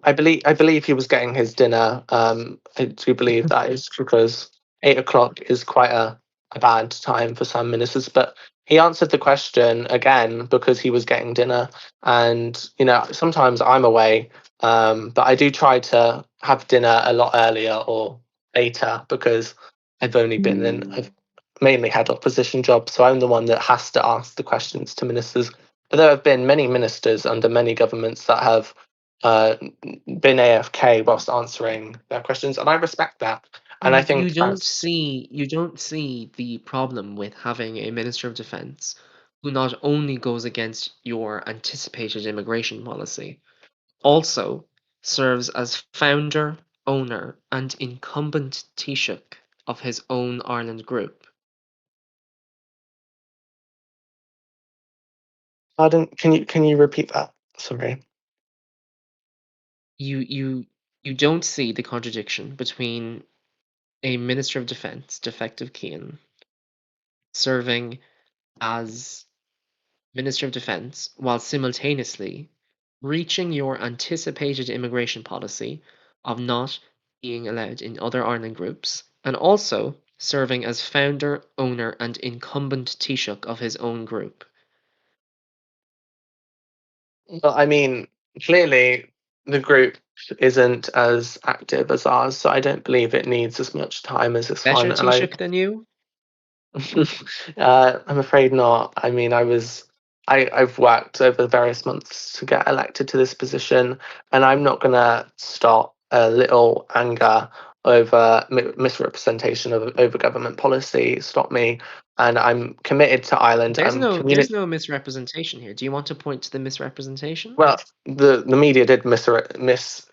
I believe he was getting his dinner. I do believe that is because 8 o'clock is quite a bad time for some ministers. But he answered the question again because he was getting dinner. And sometimes I'm away, but I do try to have dinner a lot earlier or later because I've mainly had opposition jobs, so I'm the one that has to ask the questions to ministers. But there have been many ministers under many governments that have uh, been AFK whilst answering their questions, and I respect that. And I You think don't that's see the problem with having a Minister of Defence who not only goes against your anticipated immigration policy, also serves as founder, owner, and incumbent Taoiseach of his own Ireland group. pardon. Can you repeat that? Sorry. You don't see the contradiction between a Minister of Defence, Defective Cian, serving as Minister of Defence while simultaneously reaching your anticipated immigration policy of not being allowed in other Ireland groups, and also serving as founder, owner, and incumbent Taoiseach of his own group. Well, I mean, clearly the group isn't as active as ours, so I don't believe it needs as much time as this Better one. And I Taoiseach than you? I'm afraid not. I mean, I've worked over various months to get elected to this position, and I'm not gonna stop a little anger over misrepresentation of over government policy stop me. And I'm committed to Ireland. There's no misrepresentation here. Do you want to point to the misrepresentation? Well, the media did misrepresent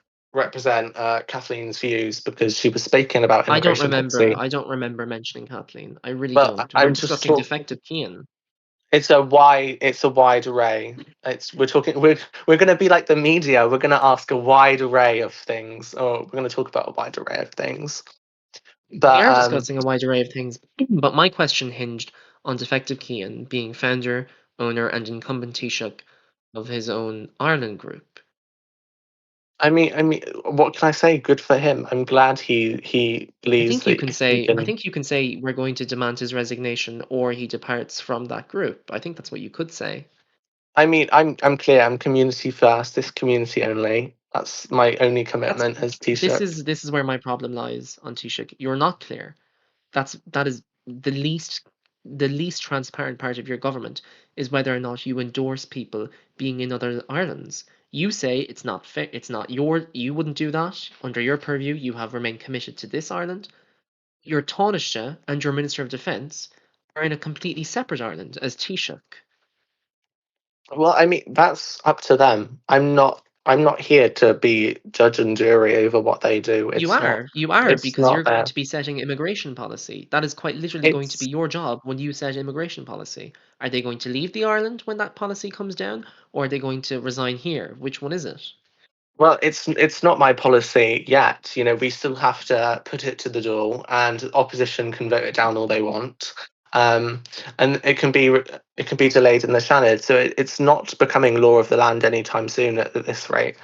Kathleen's views because she was speaking about immigration policy. I don't remember mentioning Kathleen. I really Well, don't. We're I'm just discussing talking. Defective Cian. It's a wide array. We're going to be like the media. We're going to ask a wide array of things, or we're going to talk about a wide array of things. We But are discussing a wide array of things, but my question hinged on Defective Cian being founder, owner, and incumbent Taoiseach of his own Ireland group. I mean, what can I say? Good for him. I'm glad he believes that he I can. think you can say we're going to demand his resignation or he departs from that group. I think that's what you could say. I mean, I'm clear. I'm community first. This community only. That's my only That's commitment as Taoiseach. this is where my problem lies on Taoiseach. You're not clear. That is the least transparent part of your government is whether or not you endorse people being in other islands. You say it's not fair, it's not you wouldn't do that under your purview. You have remained committed to this island. Your Taoiseach and your Minister of Defence are in a completely separate island as Taoiseach. Well, I mean, that's up to them. I'm not here to be judge and jury over what they do. It's not. You are It's because you're not going there. to be setting immigration policy. That is quite literally going to be It's your job when you set immigration policy. Are they going to leave the island when that policy comes down, or are they going to resign here? Which one is it? well, it's not my policy yet. We still have to put it to the door, and opposition can vote it down all they want. Um, and it can be delayed in the Shannon, so it's not becoming law of the land anytime soon at this rate.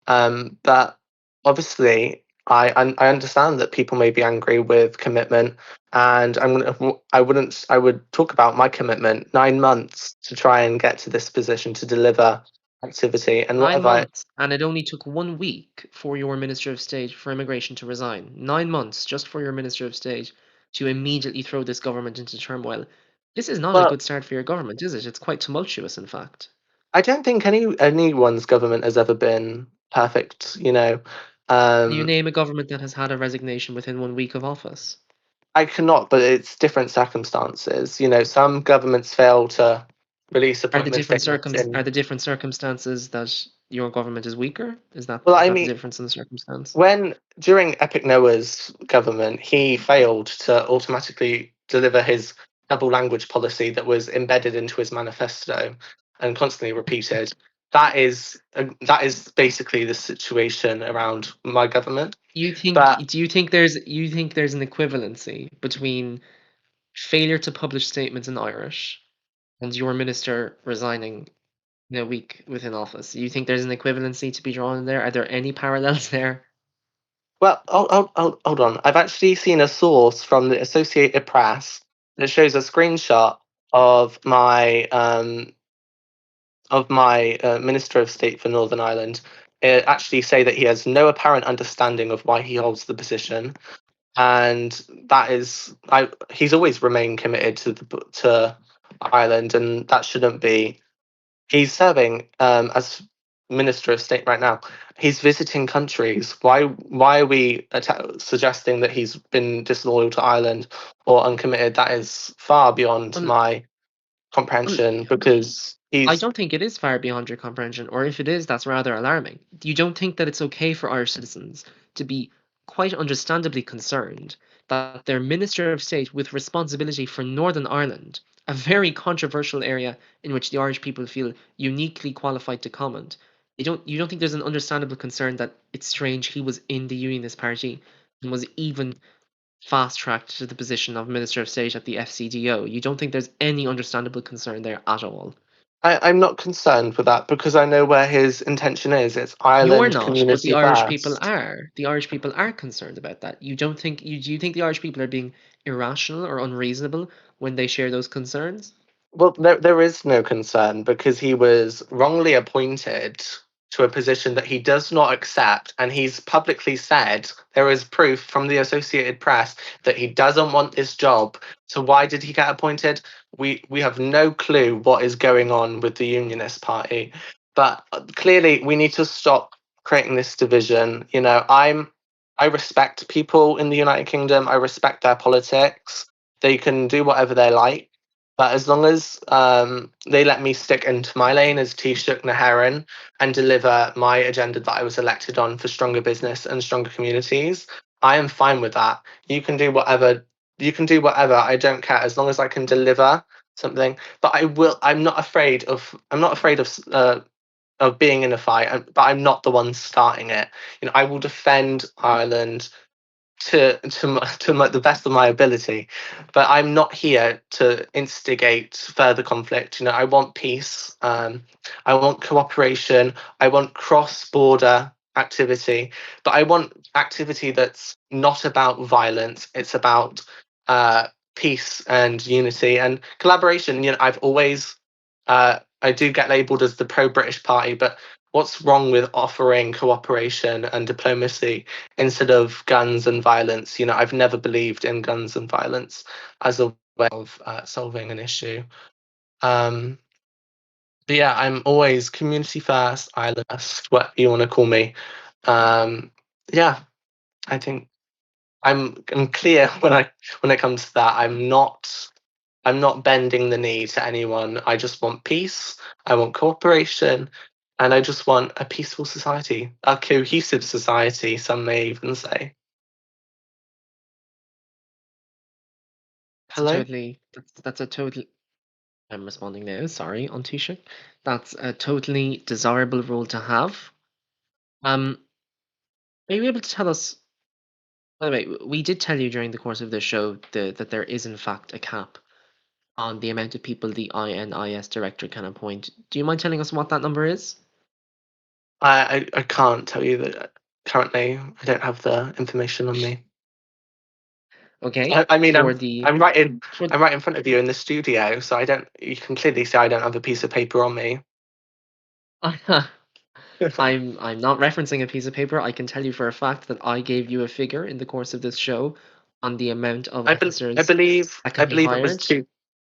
But obviously, I understand that people may be angry with commitment, and I would talk about my commitment. 9 months to try and get to this position to deliver activity, and what Nine have I? months, and it only took 1 week for your Minister of State for Immigration to resign. 9 months just for your Minister of State to immediately throw this government into turmoil. This is not a Well, good start for your government, is it? It's quite tumultuous, in fact. I don't think anyone's government has ever been perfect. Can you Um, name a government that has had a resignation within 1 week of office? I cannot, but it's different circumstances. Some governments fail to release appointment statements Are in. the different circumstances that your government is weaker? Well, Is I that the mean, difference in the circumstance? when during Epic Noah's government, he failed to automatically deliver his double language policy that was embedded into his manifesto and constantly repeated. That is basically the situation around my government. But You think there's an equivalency between failure to publish statements in Irish and your minister resigning in a week within office? You think there's an equivalency to be drawn there? Are there any parallels there? well, hold on. I've actually seen a source from the Associated Press that shows a screenshot of my Minister of State for Northern Ireland. It actually say that he has no apparent understanding of why he holds the position, and he's always remained committed to Ireland, and that shouldn't be. He's serving as Minister of State right now. He's visiting countries. Why are we suggesting that he's been disloyal to Ireland or uncommitted? That is far beyond Well, my well, comprehension because I he's. don't think it is far beyond your comprehension, or if it is, that's rather alarming. You don't think that it's okay for Irish citizens to be quite understandably concerned that their Minister of State with responsibility for Northern Ireland, a very controversial area in which the Irish people feel uniquely qualified to comment, you don't think there's an understandable concern that it's strange he was in the Unionist Party and was even fast tracked to the position of Minister of State at the FCDO. You don't think there's any understandable concern there at all. I'm not concerned with that because I know where his intention is. It's You're Ireland not, but the community Irish people first. are. The Irish people are concerned about that. You don't think do you think the Irish people are being irrational or unreasonable when they share those concerns? Well, there is no concern because he was wrongly appointed to a position that he does not accept, and he's publicly said there is proof from the Associated Press that he doesn't want this job. So why did he get appointed? We have no clue what is going on with the Unionist Party, but clearly we need to stop creating this division. I respect people in the United Kingdom. I respect their politics. They can do whatever they like. But as long as they let me stick into my lane as Taoiseach Naheran and deliver my agenda that I was elected on for stronger business and stronger communities, I am fine with that. You can do whatever. You can do whatever. I don't care as long as I can deliver something. But I will. I'm not afraid of. I'm not afraid of being in a fight. But I'm not the one starting it. I will defend Ireland to the best of my ability, but I'm not here to instigate further conflict. I want peace. I want cooperation. I want cross-border activity, but I want activity that's not about violence. It's about peace and unity and collaboration. I do get labelled as the pro-British party, but what's wrong with offering cooperation and diplomacy instead of guns and violence? I've never believed in guns and violence as a way of solving an issue. Um, but yeah, I'm always community first, island first, what you want to call me. Um, yeah, I think I'm clear when it comes to that. I'm not bending the knee to anyone. I just want peace. I want cooperation. And I just want a peaceful society, a cohesive society, some may even say. That's a Hello? totally that's a total I'm responding now, sorry, on Taoiseach. That's a totally desirable role to have. Um, are you able to tell us by the way, we did tell you during the course of this show that there is in fact a cap on the amount of people the INIS director can appoint. Do you mind telling us what that number is? I can't tell you that currently. I don't have the information on me. Okay, I mean, for the I'm right in for I'm right in front of you in the studio, so I don't. You can clearly see I don't have a piece of paper on me. I'm not referencing a piece of paper. I can tell you for a fact that I gave you a figure in the course of this show. on the amount of I officers that can be believe it was hired. two.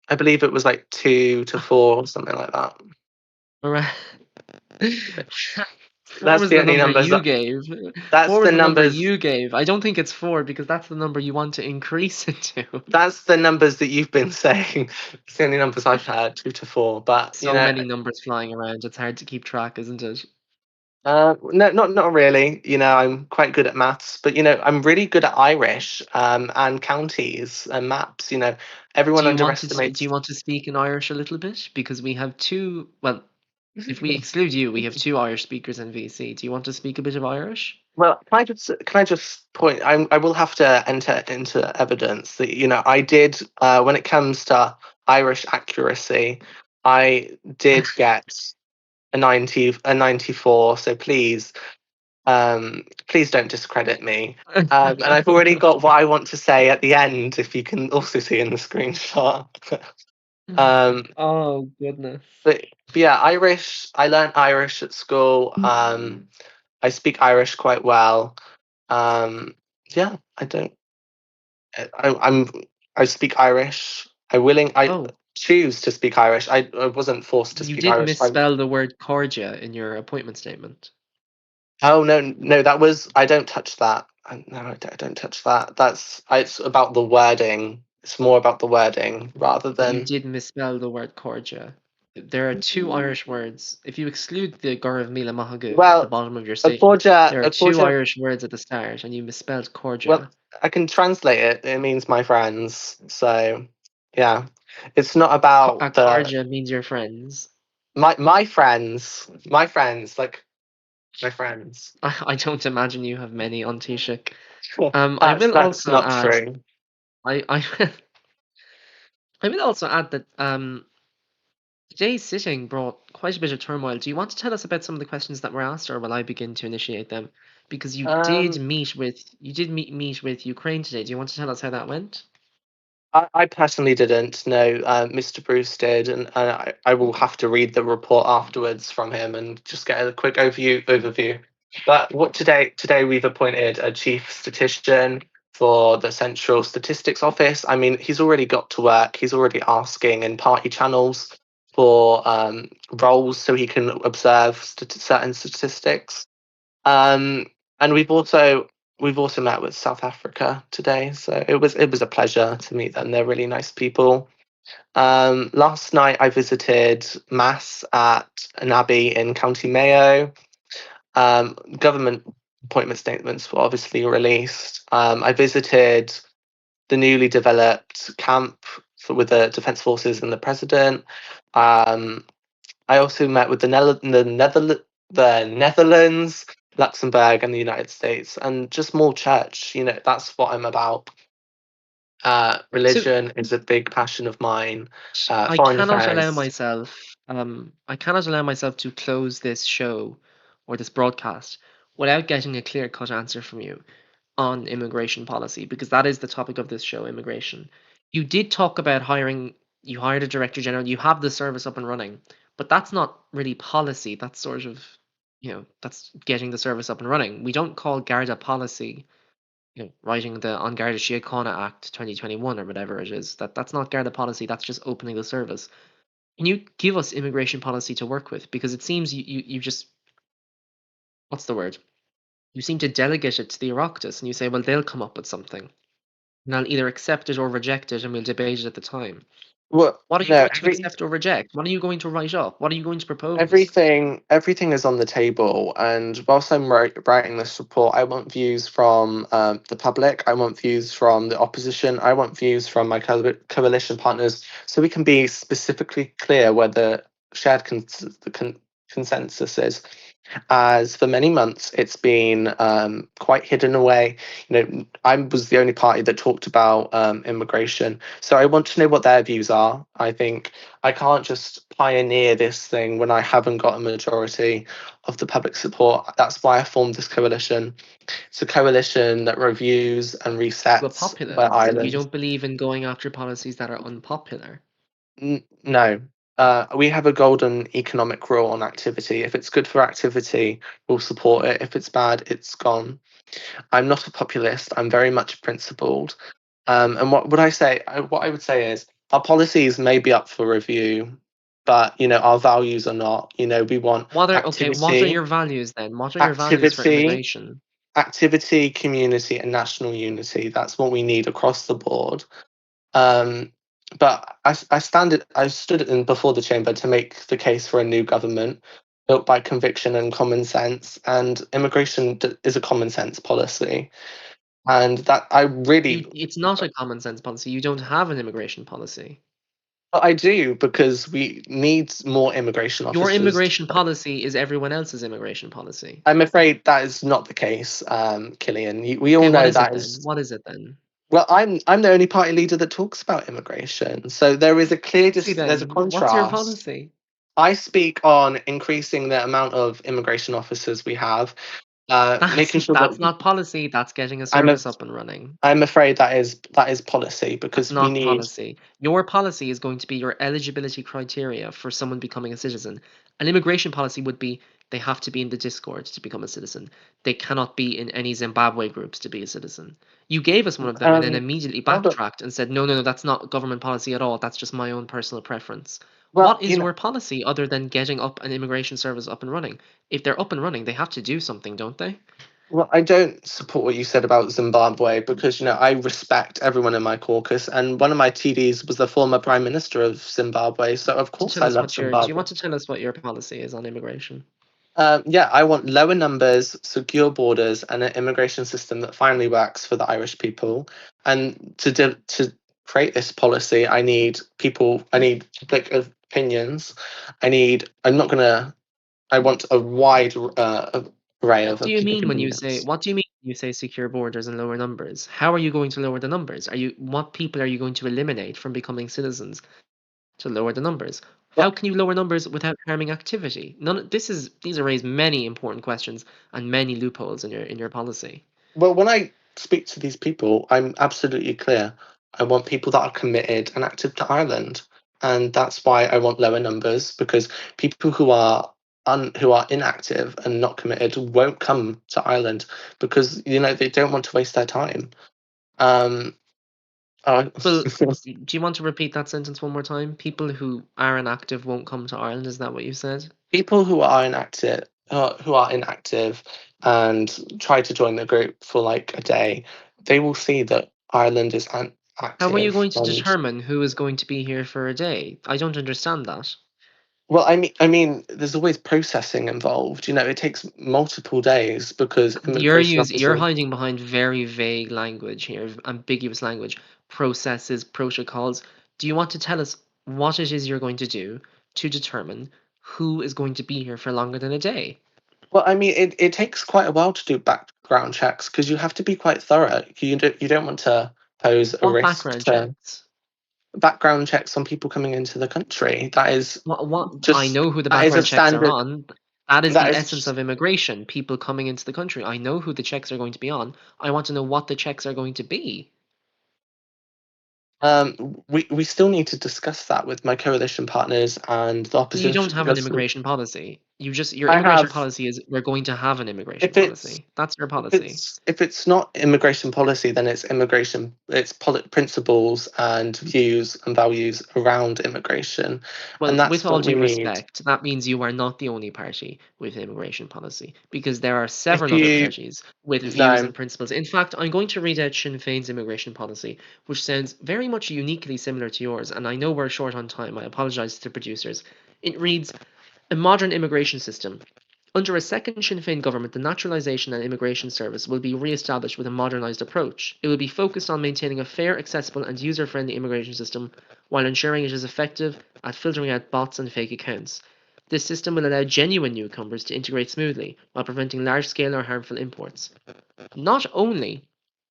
I believe it was like 2 to 4 or something like that. Alright. Four That's was the the only number numbers. you gave. That's Four was the the number numbers. you gave. I don't think it's four because that's the number you want to increase it to. That's the numbers that you've been saying. It's the only numbers I've heard, 2 to 4. But So many numbers flying around, it's hard to keep track, isn't it? no, not really. I'm quite good at maths, but I'm really good at Irish and counties and maps. Everyone Do underestimates. you want to speak in Irish a little bit? Because we have two, well, if we exclude you, we have two Irish speakers in VC. Do you want to speak a bit of Irish? Well, can I just point? I will have to enter into evidence that I did when it comes to Irish accuracy, I did get a 94. So please don't discredit me. And I've already got what I want to say at the end. If you can also see in the screenshot. um, Oh, goodness. but yeah, Irish. I learned Irish at school. I speak Irish quite well. Yeah, I don't. I speak Irish. I Oh, choose to speak Irish. I wasn't forced to you speak did Irish. misspell the word cordia in your appointment statement. Oh no, that was I don't touch that. No, I don't touch that. It's about the wording. It's more about the wording rather But you than. did misspell the word cordia. There are two Irish words. If you exclude the Garav Mila Mahagu at the Well, bottom of your a statement, cordia, there are a two cordia. Irish words at the start, and you misspelled Well, cordia. I can translate it. It means my friends. So, yeah, it's not about the Cordia means your friends. my friends, like my friends. I don't imagine you have many on Taoiseach. I That's will that's also not add, true. I I will also add that today's sitting brought quite a bit of turmoil. Do you want to tell us about some of the questions that were asked, or will I begin to initiate them? Because Um, you did meet with Ukraine today. Do you want to tell us how that went? I personally didn't know. Mr. Bruce did, and I will have to read the report afterwards from him and just get a quick overview. But what today we've appointed a chief statistician for the Central Statistics Office. I mean, he's already got to work. He's already asking in party channels for roles so he can observe certain statistics. Um, and we've also met with South Africa today, so it was a pleasure to meet them. They're really nice people. Last night I visited Mass at an abbey in County Mayo. Government appointment statements were obviously released. I visited the newly developed camp with the Defence Forces and the President. Um, I also met with the Netherlands, Luxembourg, and the United States, and just more church. That's what I'm about. So Religion is a big passion of mine. I Foreign cannot allow affairs. myself I cannot allow myself to close this show or this broadcast without getting a clear-cut answer from you on immigration policy, because that is the topic of this show, immigration. You did talk about you hired a director general, you have the service up and running, but that's not really policy. That's sort of, that's getting the service up and running. We don't call Garda policy, writing the On Garda Síochána Act 2021 or whatever it is. That's not Garda policy, that's just opening the service. Can you give us immigration policy to work with? Because it seems you just, what's the word? You seem to delegate it to the Oireachtas and you say, well, they'll come up with something. And I'll either accept it or reject it and we'll debate it at the time. Well, What are you no, going to accept or reject? What are you going to write up? What are you going to propose? everything is on the table. And whilst I'm writing this report, I want views from the public. I want views from the opposition. I want views from my coalition partners, so we can be specifically clear where the shared consensus is. As for many months, it's been quite hidden away. I was the only party that talked about immigration, so I want to know what their views are. I think I can't just pioneer this thing when I haven't got a majority of the public support. That's why I formed this coalition. It's a coalition that reviews and A resets where populist. You Ireland. don't believe in going after policies that are unpopular. No. We have a golden economic rule on activity. If it's good for activity, we'll support it. If it's bad, it's gone. I'm not a populist. I'm very much principled. And what would I say? What I would say is our policies may be up for review, but our values are not. We want What are your values then? What are your values for activity, immigration? community, and national unity. That's what we need across the board. Um, but I stood in before the chamber to make the case for a new government built by conviction and common sense, and immigration is a common sense policy, and that I really It's not a common sense policy. You don't have an immigration policy. but I do because we need more immigration Your officers. immigration policy is everyone else's immigration policy. I'm afraid that is not the case, Killian. We all Okay, what know is it that then? is. What is it then? Well, I'm the only party leader that talks about immigration. So there is a See there's a then, what's your contrast. policy? I speak on increasing the amount of immigration officers we have, That's making sure that's that not policy, that's getting a I'm a, service up and running. I'm afraid that is policy That's because we not need. policy. Your policy is going to be your eligibility criteria for someone becoming a citizen. An immigration policy would be they have to be in the Discord to become a citizen. They cannot be in any Zimbabwe groups to be a citizen. You gave us one of them and then immediately Hold on. backtracked and said, no, no, no, that's not government policy at all. That's just my own personal preference. Well, What is your policy other than getting up an immigration service up and running? If they're up and running, they have to do something, don't they? Well, I don't support what you said about Zimbabwe because, I respect everyone in my caucus, and one of my TDs was the former Prime Minister of Zimbabwe, so of To course tell I us love what your do you Zimbabwe. want to tell us what your policy is on immigration? Yeah, I want lower numbers, secure borders, and an immigration system that finally works for the Irish people. And to create this policy, I need people, I need public opinions. I'm not gonna, I want a wide array of What do you mean when you say opinions. what do you mean when you say secure borders and lower numbers? How are you going to lower the numbers? What people are you going to eliminate from becoming citizens to lower the numbers? How Well, can you lower numbers without harming activity? These are raised many important questions and many loopholes in your policy. Well, when I speak to these people, I'm absolutely clear. I want people that are committed and active to Ireland, and that's why I want lower numbers because people who are inactive and not committed won't come to Ireland because they don't want to waste their time. Um, uh, Well, do you want to repeat that sentence one more time? People who are inactive won't come to Ireland, is that what you said? people who are inactive and try to join the group for like a day, they will see that Ireland is How are you active going to and. determine who is going to be here for a day? I don't understand that. Well, I mean, there's always processing involved. It takes multiple days because immigration You're officers. hiding behind very vague language here, ambiguous language, processes, protocols. Do you want to tell us what it is you're going to do to determine who is going to be here for longer than a day? Well, I mean, it takes quite a while to do background checks because you have to be quite thorough. You don't want to pose a What risk background to checks? background checks on people coming into the country. What I Just know who the that is a background checks are standard. on. That is That the is essence of immigration, people coming into the country. I know who the checks are going to be on. I want to know what the checks are going to be. we still need to discuss that with my coalition partners and the You don't opposition have an because immigration policy. Your I immigration have. policy is we're going to have an immigration If it's policy. That's your if policy. it's if it's not immigration policy, then it's principles and views and values around immigration, Well, and with that's all what we due need. respect, that means you are not the only party with immigration policy, because there are If several other you parties with views no, and principles. In fact, I'm going to read out Sinn Féin's immigration policy, which sounds very much uniquely similar to yours, and I know we're short on time. I apologize to the producers. It reads, a modern immigration system. Under a second Sinn Féin government, the Naturalisation and Immigration Service will be re-established with a modernised approach. It will be focused on maintaining a fair, accessible and user-friendly immigration system while ensuring it is effective at filtering out bots and fake accounts. This system will allow genuine newcomers to integrate smoothly while preventing large-scale or harmful imports. Not only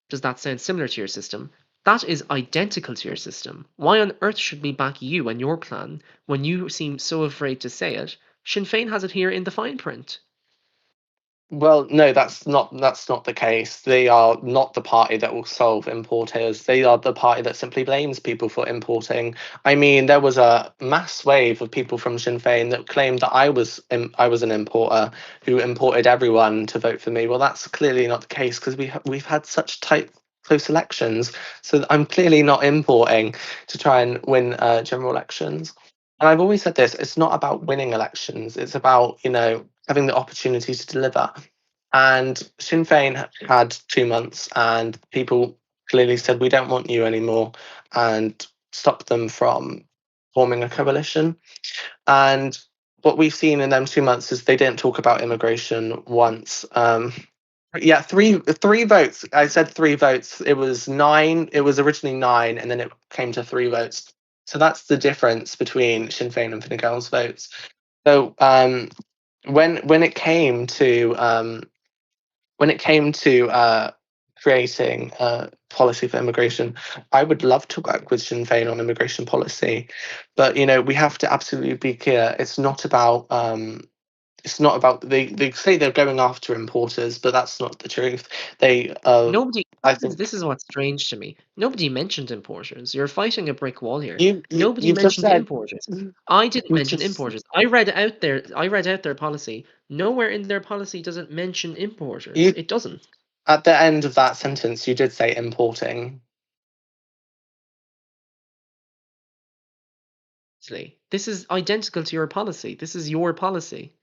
does that sound similar to your system, that is identical to your system. Why on earth should we back you and your plan when you seem so afraid to say it? Sinn Féin has it here in the fine print. well, no, that's not the case. They are not the party that will solve importers. They are the party that simply blames people for importing. I mean, there was a mass wave of people from Sinn Féin that claimed that I was an importer who imported everyone to vote for me. Well, that's clearly not the case because we've had such tight close elections. So I'm clearly not importing to try and win general elections. And I've always said this: it's not about winning elections. It's about having the opportunity to deliver. And Sinn Féin had 2 months, and people clearly said, "We don't want you anymore," and stopped them from forming a coalition. And what we've seen in them 2 months is they didn't talk about immigration once. Yeah, three votes. I said 3 votes. It was 9. It was originally 9, and then it came to 3 votes. So that's the difference between Sinn Féin and Fine Gael's votes. So when it came to creating policy for immigration, I would love to work with Sinn Féin on immigration policy, but we have to absolutely be clear. It's not about they say they're going after importers, but that's not the truth. They Nobody. I think This is what's strange to me. Nobody mentioned importers. You're fighting a brick wall here. you Nobody you've just mentioned said importers. I didn't you mention just importers. I read out their. I read out their policy. Nowhere in their policy does it mention importers. you It doesn't. at the end of that sentence you did say importing. Honestly. This is identical to your policy. This is your policy.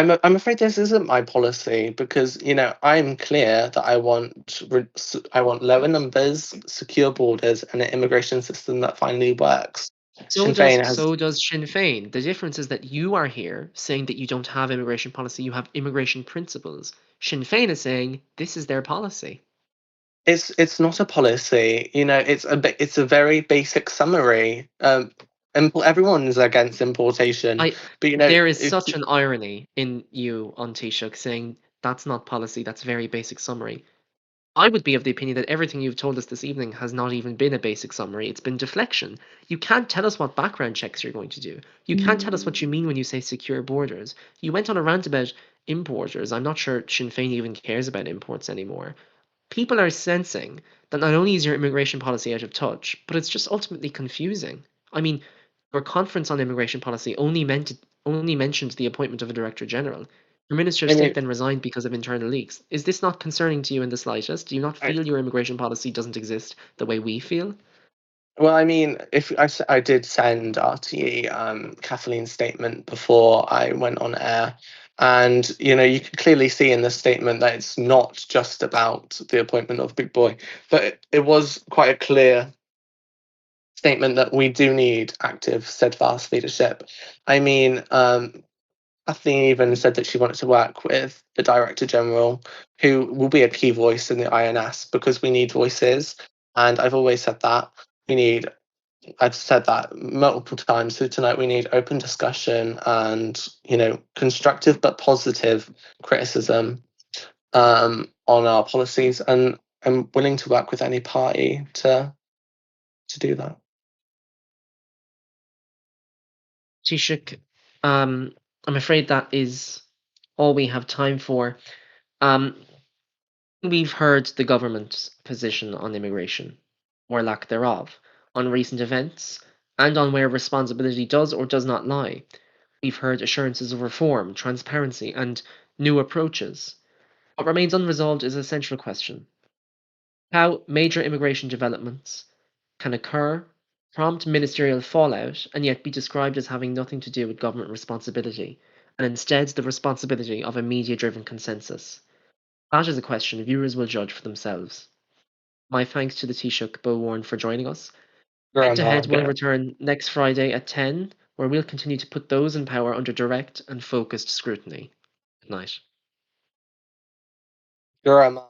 I'm afraid this isn't my policy because I'm clear that I want lower numbers, secure borders, and an immigration system that finally works. So Sinn does Féin has so does Sinn Féin. The difference is that you are here saying that you don't have immigration policy, you have immigration principles. Sinn Féin is saying this is their policy. it's not a policy. It's a very basic summary. Everyone's against importation, I but There is if such an irony in you on Taoiseach saying that's not policy, that's very basic summary. I would be of the opinion that everything you've told us this evening has not even been a basic summary. It's been deflection. You can't tell us what background checks you're going to do. You can't tell us what you mean when you say secure borders. You went on a rant about importers. I'm not sure Sinn Féin even cares about imports anymore. People are sensing that not only is your immigration policy out of touch, but it's just ultimately confusing. I mean, your conference on immigration policy only mentioned the appointment of a director general. Your Minister of I State mean, then resigned because of internal leaks. Is this not concerning to you in the slightest? Do you not I, feel your immigration policy doesn't exist the way we feel? well, I mean, if I did send RTE Kathleen's statement before I went on air, and you can clearly see in the statement that it's not just about the appointment of Big Boy, but it was quite a clear statement that we do need active, steadfast leadership. I mean, Kathleen even said that she wanted to work with the Director General, who will be a key voice in the INS because we need voices. And I've always said that I've said that multiple times. So tonight we need open discussion and constructive but positive criticism on our policies. And I'm willing to work with any party to do that. Taoiseach, I'm afraid that is all we have time for. Um, we've heard the government's position on immigration, or lack thereof, on recent events, and on where responsibility does or does not lie. We've heard assurances of reform, transparency, and new approaches. What remains unresolved is a central question: how major immigration developments can occur, prompt ministerial fallout, and yet be described as having nothing to do with government responsibility, and instead the responsibility of a media driven consensus. That is a question viewers will judge for themselves. My thanks to the Taoiseach Beau Warne for joining us. Head to Head will return next Friday at 10, where we'll continue to put those in power under direct and focused scrutiny. Good night. Grandma.